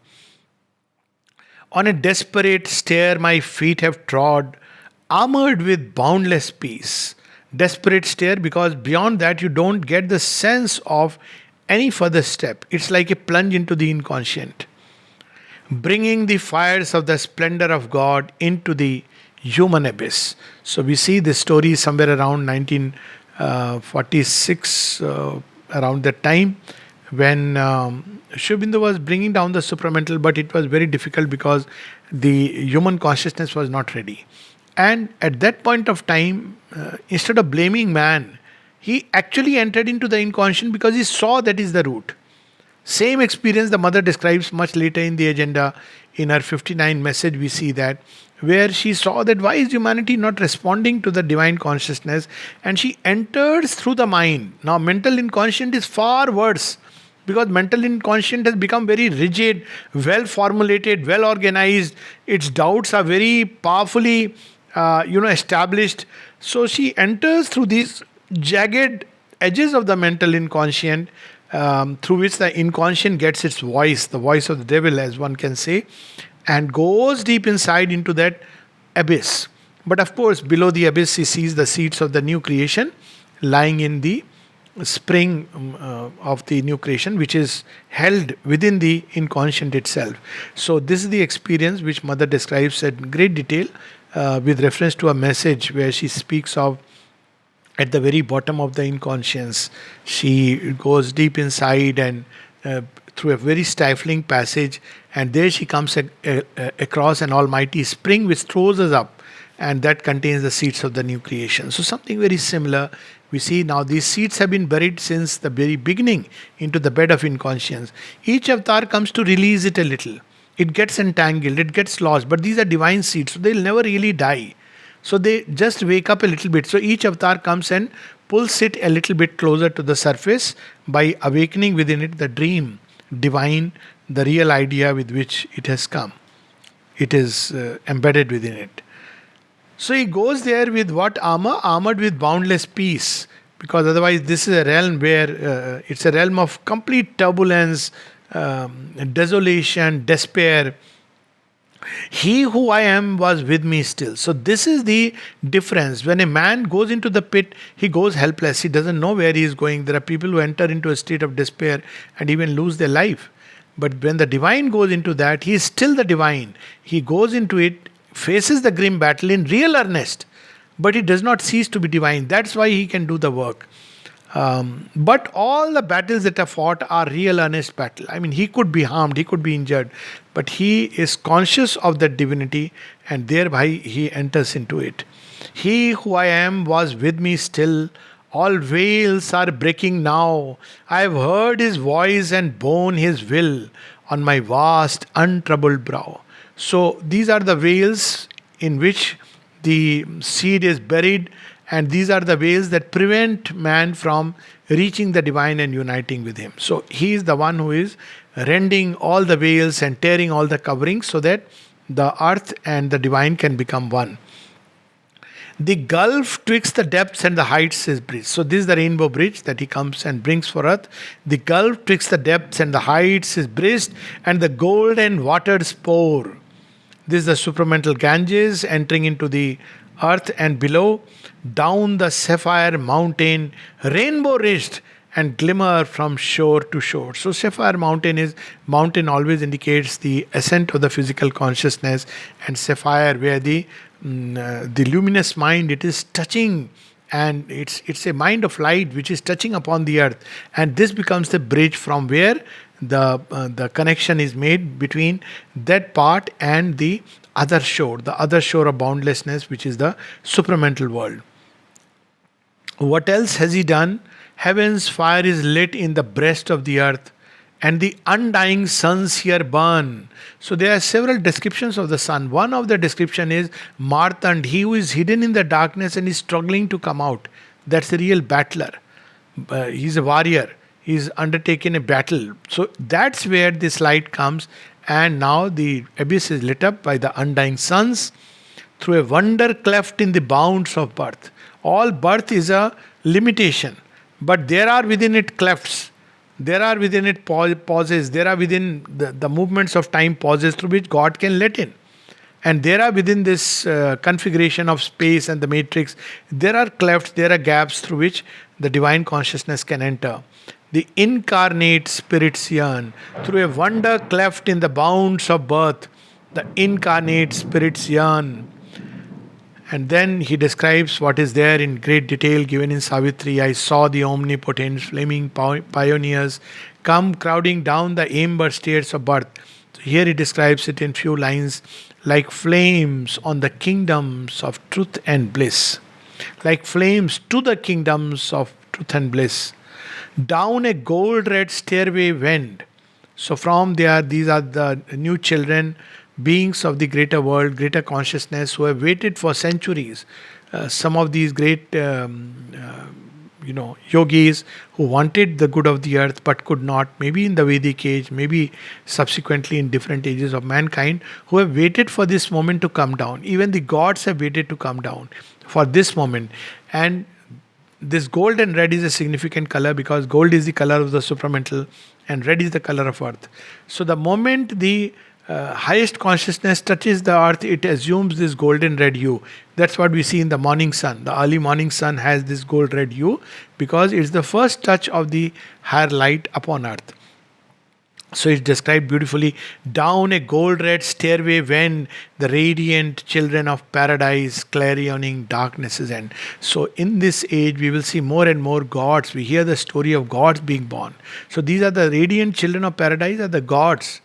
On a desperate stair my feet have trod, armored with boundless peace. Desperate stair because beyond that you don't get the sense of any further step. It's like a plunge into the inconscient. Bringing the fires of the splendor of God into the human abyss. So we see this story somewhere around 1946, around that time, when Sri Aurobindo was bringing down the supramental, but it was very difficult because the human consciousness was not ready. And at that point of time, instead of blaming man, he actually entered into the inconscient because he saw that is the root. Same experience the mother describes much later in the agenda. In her 59 message, we see that, where she saw that why is humanity not responding to the divine consciousness, and she enters through the mind. Now, mental inconscient is far worse, because mental inconscient has become very rigid, well formulated, well organized. Its doubts are very powerfully established. So she enters through these jagged edges of the mental inconscient, through which the inconscient gets its voice, the voice of the devil, as one can say, and goes deep inside into that abyss. But of course, below the abyss, she sees the seeds of the new creation lying in the spring of the new creation, which is held within the inconscient itself. So this is the experience which mother describes in great detail, with reference to a message where she speaks of, at the very bottom of the inconscience, she goes deep inside and through a very stifling passage, and there she comes across an almighty spring which throws us up, and that contains the seeds of the new creation. So something very similar. We see now these seeds have been buried since the very beginning into the bed of inconscience. Each avatar comes to release it a little. It gets entangled, it gets lost, but these are divine seeds, so they'll never really die. So they just wake up a little bit. So each avatar comes and pulls it a little bit closer to the surface by awakening within it the dream, divine, the real idea with which it has come. It is embedded within it. So he goes there with what armor? Armored with boundless peace. Because otherwise, this is a realm where it's a realm of complete turbulence, desolation, despair. He who I am was with me still. So, this is the difference. When a man goes into the pit, he goes helpless. He doesn't know where he is going. There are people who enter into a state of despair and even lose their life. But when the divine goes into that, he is still the divine. He goes into it, faces the grim battle in real earnest, but he does not cease to be divine. That's why he can do the work. But all the battles that are fought are real earnest battle. I mean, he could be harmed, he could be injured, but he is conscious of that divinity and thereby he enters into it. He who I am was with me still. All veils are breaking now. I have heard his voice and borne his will on my vast, untroubled brow. So these are the veils in which the seed is buried, and these are the veils that prevent man from reaching the divine and uniting with him. So he is the one who is rending all the veils and tearing all the coverings so that the earth and the divine can become one. The gulf twixt the depths and the heights is bridge. So this is the rainbow bridge that he comes and brings for earth. The gulf twixt the depths and the heights is bridged, and the golden waters pour. This is the supramental Ganges entering into the earth, and below, down the Sapphire Mountain, rainbow ridged and glimmer from shore to shore. So Sapphire Mountain always indicates the ascent of the physical consciousness, and sapphire where the luminous mind, it is touching, and it's a mind of light which is touching upon the earth, and this becomes the bridge from where the connection is made between that part and the other shore of boundlessness, which is the supramental world. What else has he done? Heaven's fire is lit in the breast of the earth, and the undying suns here burn. So there are several descriptions of the sun. One of the description is Martand, he who is hidden in the darkness and is struggling to come out. That's a real battler. He's a warrior. He's undertaken a battle. So that's where this light comes, and now the abyss is lit up by the undying suns through a wonder cleft in the bounds of birth. All birth is a limitation, but there are within it clefts. There are within it pauses. There are within the movements of time pauses through which God can let in. And there are within this configuration of space and the matrix, there are clefts, there are gaps through which the divine consciousness can enter. The incarnate spirits yearn through a wonder cleft in the bounds of birth. The incarnate spirits yearn. And then he describes what is there in great detail given in Savitri. I saw the omnipotent flaming pioneers come crowding down the amber stairs of birth. So here he describes it in few lines, like flames on the kingdoms of truth and bliss. Like flames to the kingdoms of truth and bliss. Down a gold red stairway wend. So from there, these are the new children, beings of the greater world, greater consciousness, who have waited for centuries. Some of these great yogis who wanted the good of the earth but could not, maybe in the Vedic age, maybe subsequently in different ages of mankind, who have waited for this moment to come down. Even the gods have waited to come down for this moment. And this gold and red is a significant color because gold is the color of the supramental and red is the color of earth. So the moment the highest consciousness touches the earth, it assumes this golden red hue. That's what we see in the morning sun. The early morning sun has this gold red hue because it's the first touch of the higher light upon earth. So it's described beautifully. Down a gold red stairway went the radiant children of paradise, clarioning darknesses end. So in this age we will see more and more gods. We hear the story of gods being born. So these are the radiant children of paradise, are the gods.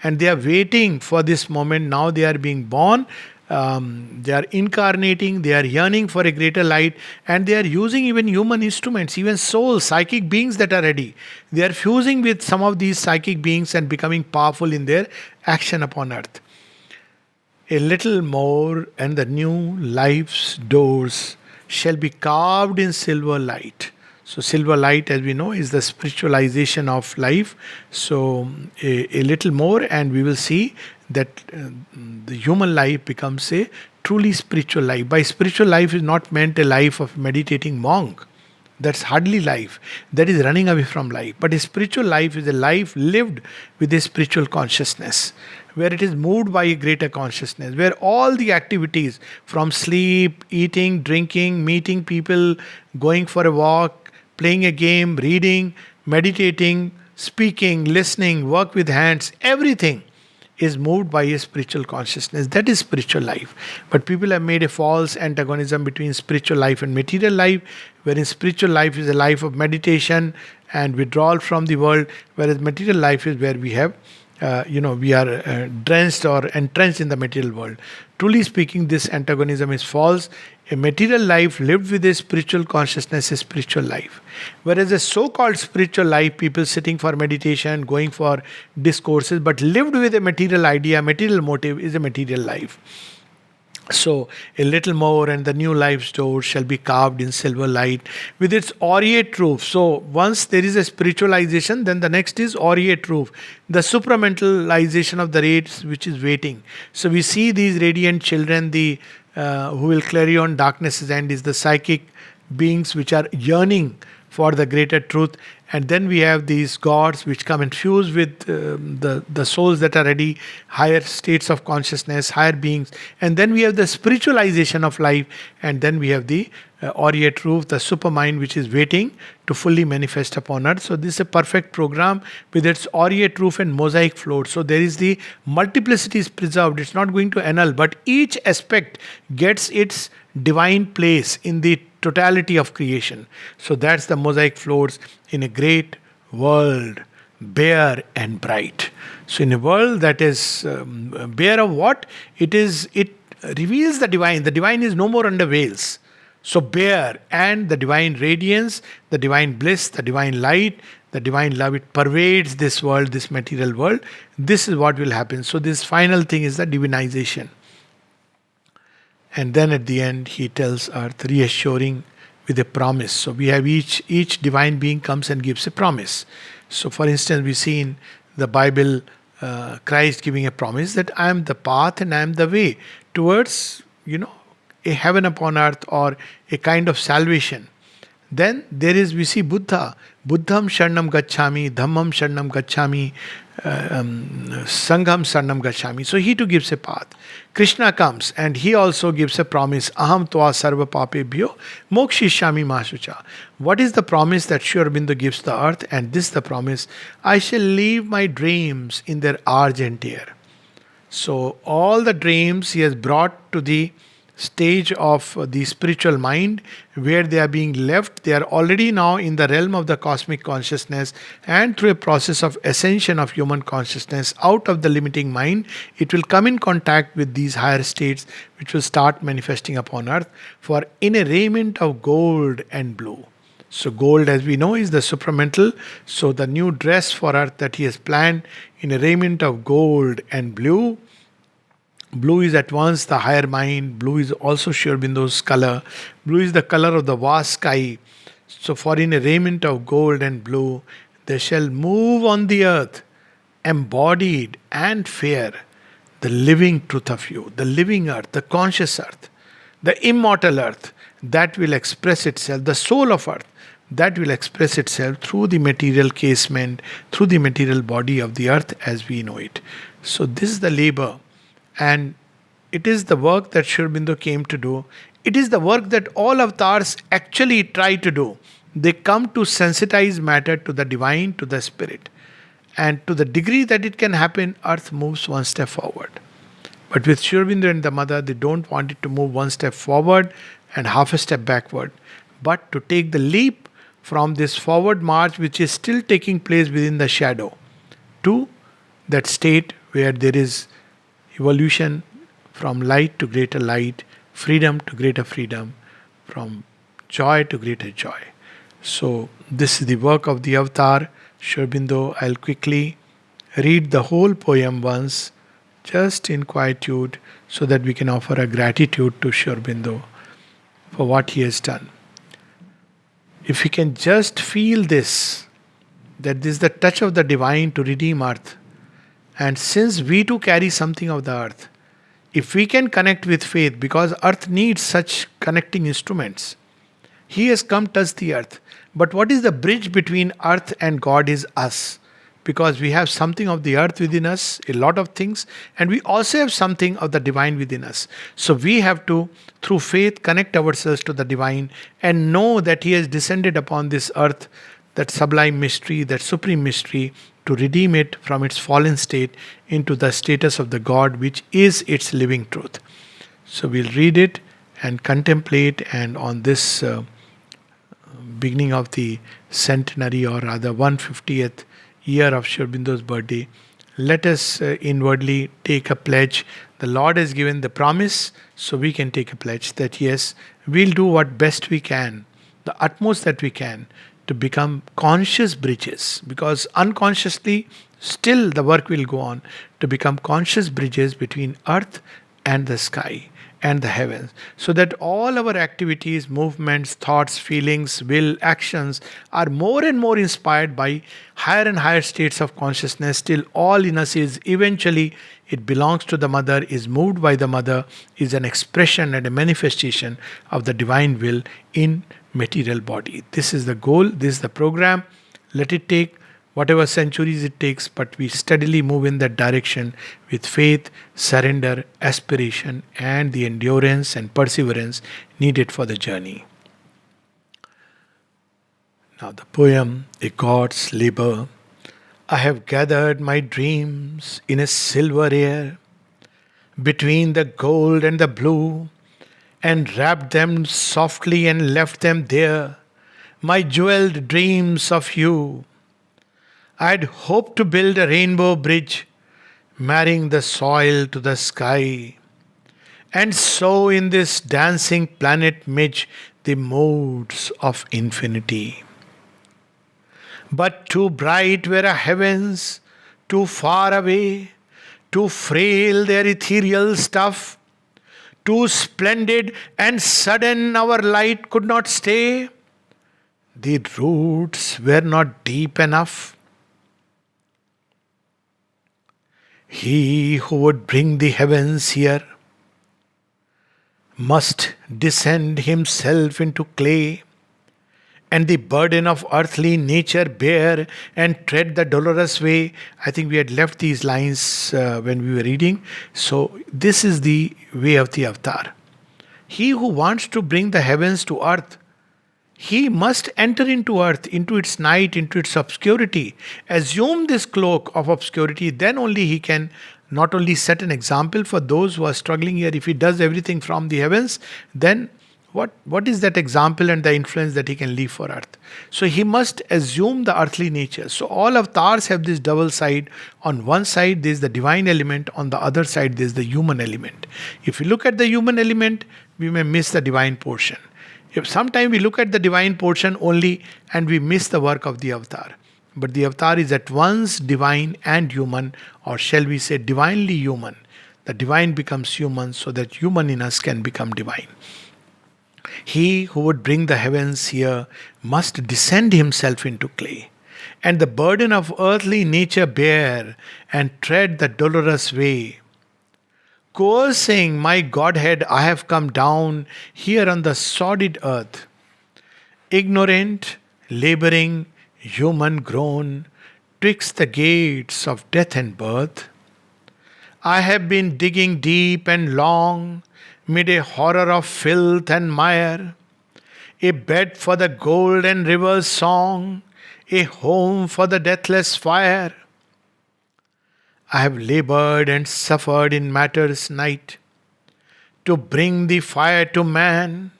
And they are waiting for this moment. Now they are being born. They are incarnating, they are yearning for a greater light, and they are using even human instruments, even souls, psychic beings that are ready. They are fusing with some of these psychic beings and becoming powerful in their action upon earth. A little more, and the new life's doors shall be carved in silver light. So, silver light, as we know, is the spiritualization of life. So, a little more, and we will see that the human life becomes a truly spiritual life. By spiritual life is not meant a life of meditating monk. That's hardly life. That is running away from life. But a spiritual life is a life lived with a spiritual consciousness, where it is moved by a greater consciousness, where all the activities from sleep, eating, drinking, meeting people, going for a walk, playing a game, reading, meditating, speaking, listening, work with hands, everything is moved by a spiritual consciousness. That is spiritual life. But people have made a false antagonism between spiritual life and material life, wherein spiritual life is a life of meditation and withdrawal from the world, whereas material life is where we have we are drenched or entrenched in the material world. Truly speaking, this antagonism is false. A material life lived with a spiritual consciousness is spiritual life. Whereas a so-called spiritual life, people sitting for meditation, going for discourses, but lived with a material idea, material motive, is a material life. So, a little more, and the new life's door shall be carved in silver light with its aureate roof. So, once there is a spiritualization, then the next is aureate roof, the supramentalization of the rays which is waiting. So, we see these radiant children, the who will carry on darkness's end, is the psychic beings which are yearning for the greater truth. And then we have these gods which come and fuse with the souls that are ready, higher states of consciousness, higher beings. And then we have the spiritualization of life. And then we have the aureate roof, the supermind which is waiting to fully manifest upon earth. So this is a perfect program with its aureate roof and mosaic floor. So there is the multiplicity is preserved. It's not going to annul, but each aspect gets its divine place in the totality of creation. So that's the mosaic floors in a great world, bare and bright. So in a world that is bare of what? It reveals the divine. The divine is no more under veils. So bare, and the divine radiance, the divine bliss, the divine light, the divine love, it pervades this world, this material world. This is what will happen. So this final thing is the divinization. And then at the end, he tells earth, reassuring with a promise. So we have each divine being comes and gives a promise. So for instance, we see in the Bible, Christ giving a promise that I am the path and I am the way towards, a heaven upon earth, or a kind of salvation. Then we see Buddha. Buddham Sharnam Gacchami, Dhammam Sharnam Gacchami, Sangham Sharnam Gacchami. So he too gives a path. Krishna comes and he also gives a promise. Aham tva sarva papebhyo mokshishami masucha. What is the promise that Sri Aurobindo gives to the earth? And this is the promise. I shall leave my dreams in their argent air. So all the dreams he has brought to the stage of the spiritual mind, where they are being left. They are already now in the realm of the cosmic consciousness, and through a process of ascension of human consciousness out of the limiting mind, it will come in contact with these higher states which will start manifesting upon earth, for in a raiment of gold and blue. So gold, as we know, is the supramental. So the new dress for earth that he has planned in a raiment of gold and blue. Blue is at once the higher mind. Blue is also Sri Aurobindo's color. Blue is the color of the vast sky. So for in a raiment of gold and blue, they shall move on the earth, embodied and fair, the living truth of you, the living earth, the conscious earth, the immortal earth, that will express itself, the soul of earth, that will express itself through the material casement, through the material body of the earth as we know it. So this is the labor. And it is the work that Sri Aurobindo came to do. It is the work that all avatars actually try to do. They come to sensitize matter to the divine, to the spirit. And to the degree that it can happen, earth moves one step forward. But with Sri Aurobindo and the mother, they don't want it to move one step forward and half a step backward, but to take the leap from this forward march, which is still taking place within the shadow, to that state where there is evolution from light to greater light, freedom to greater freedom, from joy to greater joy. So, this is the work of the avatar, Sri Aurobindo. I'll quickly read the whole poem once, just in quietude, so that we can offer a gratitude to Sri Aurobindo for what he has done. If we can just feel this, that this is the touch of the divine to redeem earth, and since we too carry something of the earth, if we can connect with faith, because earth needs such connecting instruments, he has come touch the earth. But what is the bridge between earth and God is us. Because we have something of the earth within us, a lot of things, and we also have something of the divine within us. So we have to, through faith, connect ourselves to the divine and know that he has descended upon this earth, that sublime mystery, that supreme mystery, to redeem it from its fallen state into the status of the God, which is its living truth. So we'll read it and contemplate, and on this beginning of the centenary, or rather 150th year of Sri Aurobindo's birthday, let us inwardly take a pledge. The Lord has given the promise, so we can take a pledge that yes, we'll do what best we can, the utmost that we can, to become conscious bridges, because unconsciously still the work will go on, to become conscious bridges between earth and the sky and the heavens, so that all our activities, movements, thoughts, feelings, will, actions are more and more inspired by higher and higher states of consciousness, till all in us is eventually, it belongs to the mother, is moved by the mother, is an expression and a manifestation of the divine will in material body. This is the goal, this is the program. Let it take whatever centuries it takes, but we steadily move in that direction with faith, surrender, aspiration, and the endurance and perseverance needed for the journey. Now, the poem, A God's Labor. I have gathered my dreams in a silver air, between the gold and the blue, and wrapped them softly and left them there, my jeweled dreams of you. I'd hoped to build a rainbow bridge, marrying the soil to the sky, and so in this dancing planet midge the modes of infinity. But too bright were our heavens, too far away, too frail their ethereal stuff, too splendid and sudden our light could not stay. The roots were not deep enough. He who would bring the heavens here must descend himself into clay, and the burden of earthly nature bear, and tread the dolorous way. I think we had left these lines when we were reading. So this is the way of the avatar. He who wants to bring the heavens to earth, he must enter into earth, into its night, into its obscurity, assume this cloak of obscurity. Then only he can not only set an example for those who are struggling here. If he does everything from the heavens, then what is that example and the influence that he can leave for earth? So he must assume the earthly nature. So all avatars have this double side. On one side there is the divine element, on the other side there is the human element. If we look at the human element, we may miss the divine portion. If sometimes we look at the divine portion only and we miss the work of the avatar. But the avatar is at once divine and human, or shall we say divinely human. The divine becomes human so that human in us can become divine. He who would bring the heavens here must descend himself into clay, and the burden of earthly nature bear, and tread the dolorous way. Coercing my Godhead, I have come down here on the sordid earth, ignorant, laboring, human grown, twixt the gates of death and birth. I have been digging deep and long, mid a horror of filth and mire, a bed for the gold and river's song, a home for the deathless fire. I have labored and suffered in matter's night, to bring the fire to man,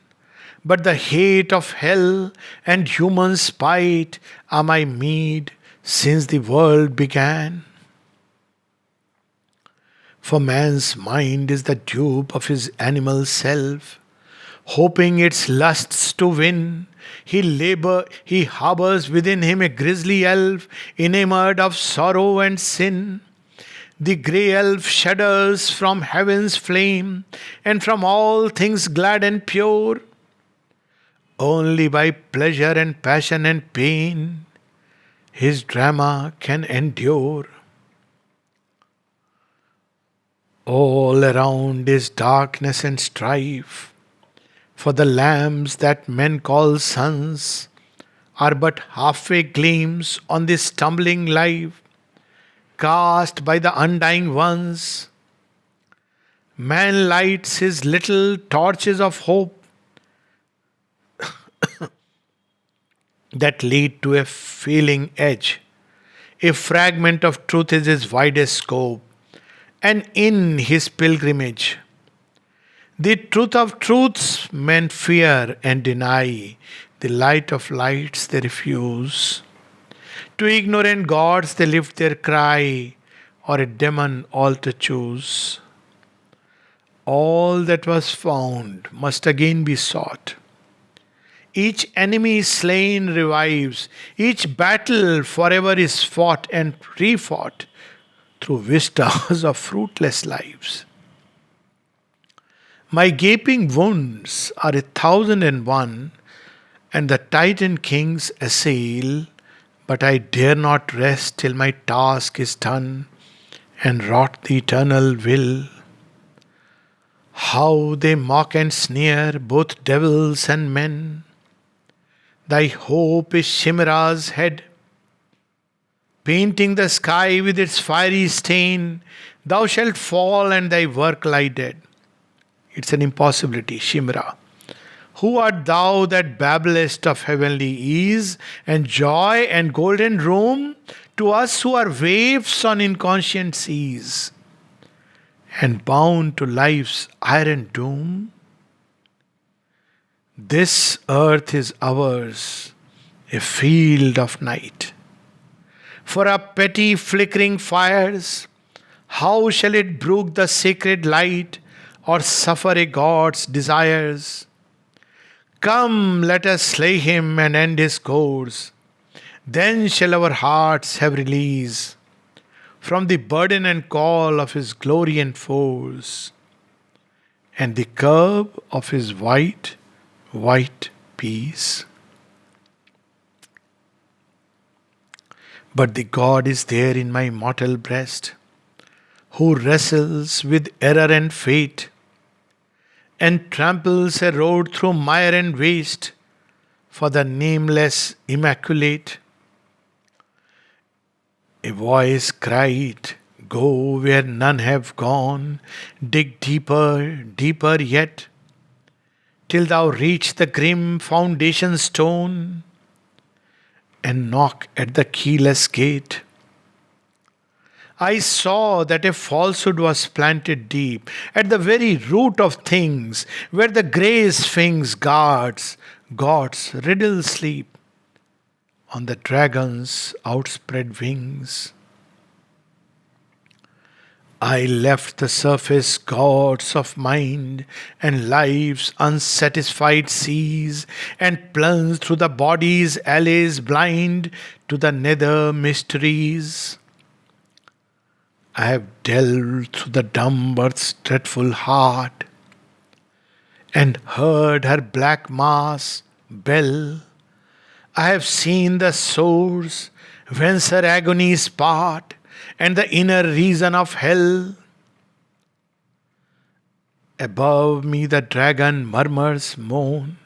but the hate of hell and human spite are my meed since the world began. For man's mind is the dupe of his animal self, hoping its lusts to win. He harbors within him a grisly elf, enamored of sorrow and sin. The grey elf shudders from heaven's flame, and from all things glad and pure. Only by pleasure and passion and pain his drama can endure. All around is darkness and strife, for the lamps that men call suns are but halfway gleams on this stumbling life, cast by the undying ones. Man lights his little torches of hope that lead to a failing edge. A fragment of truth is his widest scope, and in his pilgrimage, the truth of truths men fear and deny, the light of lights they refuse. To ignorant gods they lift their cry, or a demon altar choose. All that was found must again be sought. Each enemy slain revives, each battle forever is fought and refought through vistas of fruitless lives. My gaping wounds are 1,001, and the Titan kings assail, but I dare not rest till my task is done and wrought the eternal will. How they mock and sneer, both devils and men. Thy hope is Chimera's head, painting the sky with its fiery stain. Thou shalt fall and thy work lie dead. It's an impossibility, Chimera. Who art thou that babblest of heavenly ease and joy and golden room to us who are waifs on inconscient seas and bound to life's iron doom? This earth is ours, a field of night. For our petty flickering fires, how shall it brook the sacred light or suffer a god's desires? Come, let us slay him and end his course. Then shall our hearts have release from the burden and call of his glory and force, and the curb of his white peace. But the God is there in my mortal breast, who wrestles with error and fate, and tramples a road through mire and waste for the nameless immaculate. A voice cried, "Go where none have gone, dig deeper, deeper yet, till thou reach the grim foundation stone, and knock at the keyless gate." I saw that a falsehood was planted deep at the very root of things, where the grey sphinx guards God's riddle sleep on the dragon's outspread wings. I left the surface gods of mind and life's unsatisfied seas, and plunged through the body's alleys blind to the nether mysteries. I have delved through the dumb earth's dreadful heart, and heard her black mass bell. I have seen the source whence her agonies part, and the inner reason of hell. Above me the dragon murmurs moan,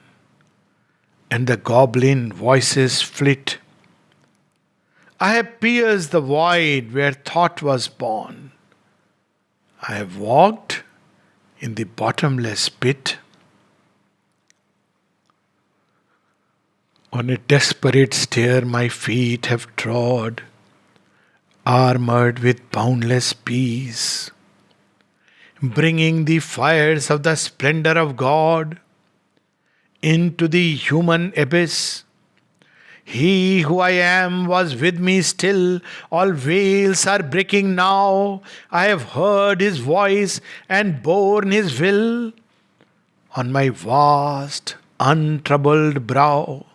and the goblin voices flit. I have pierced the void where thought was born. I have walked in the bottomless pit. On a desperate stair my feet have trod, armored with boundless peace, bringing the fires of the splendor of God into the human abyss. He who I am was with me still. All veils are breaking now. I have heard his voice and borne his will on my vast, untroubled brow.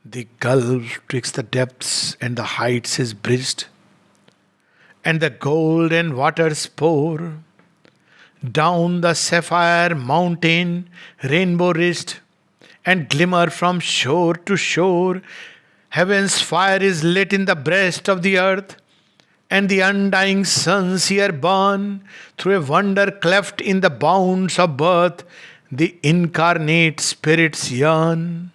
The gulf twixt the depths and the heights is bridged, and the golden waters pour down the sapphire mountain, rainbow ridged, and glimmer from shore to shore. Heaven's fire is lit in the breast of the earth, and the undying suns here burn through a wonder cleft in the bounds of birth. The incarnate spirits yearn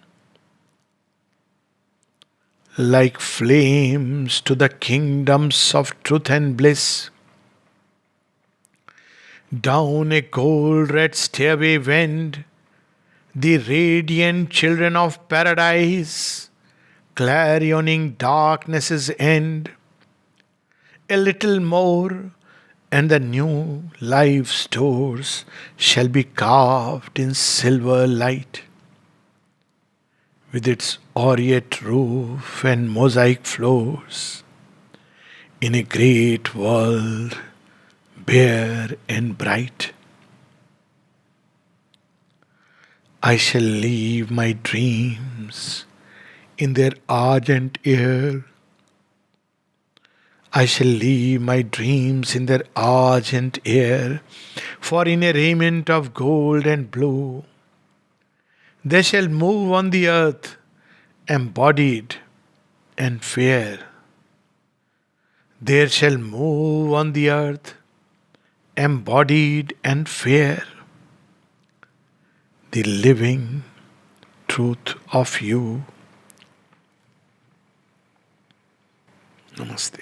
like flames to the kingdoms of truth and bliss. Down a gold red stairway wend the radiant children of paradise, clarioning darkness's end. A little more, and the new life's doors shall be carved in silver light, with its aureate roof and mosaic floors, in a great world bare and bright. I shall leave my dreams in their argent air. I shall leave my dreams in their argent air, for in a raiment of gold and blue they shall move on the earth, embodied and fair. They shall move on the earth, embodied and fair, the living truth of you. Namaste.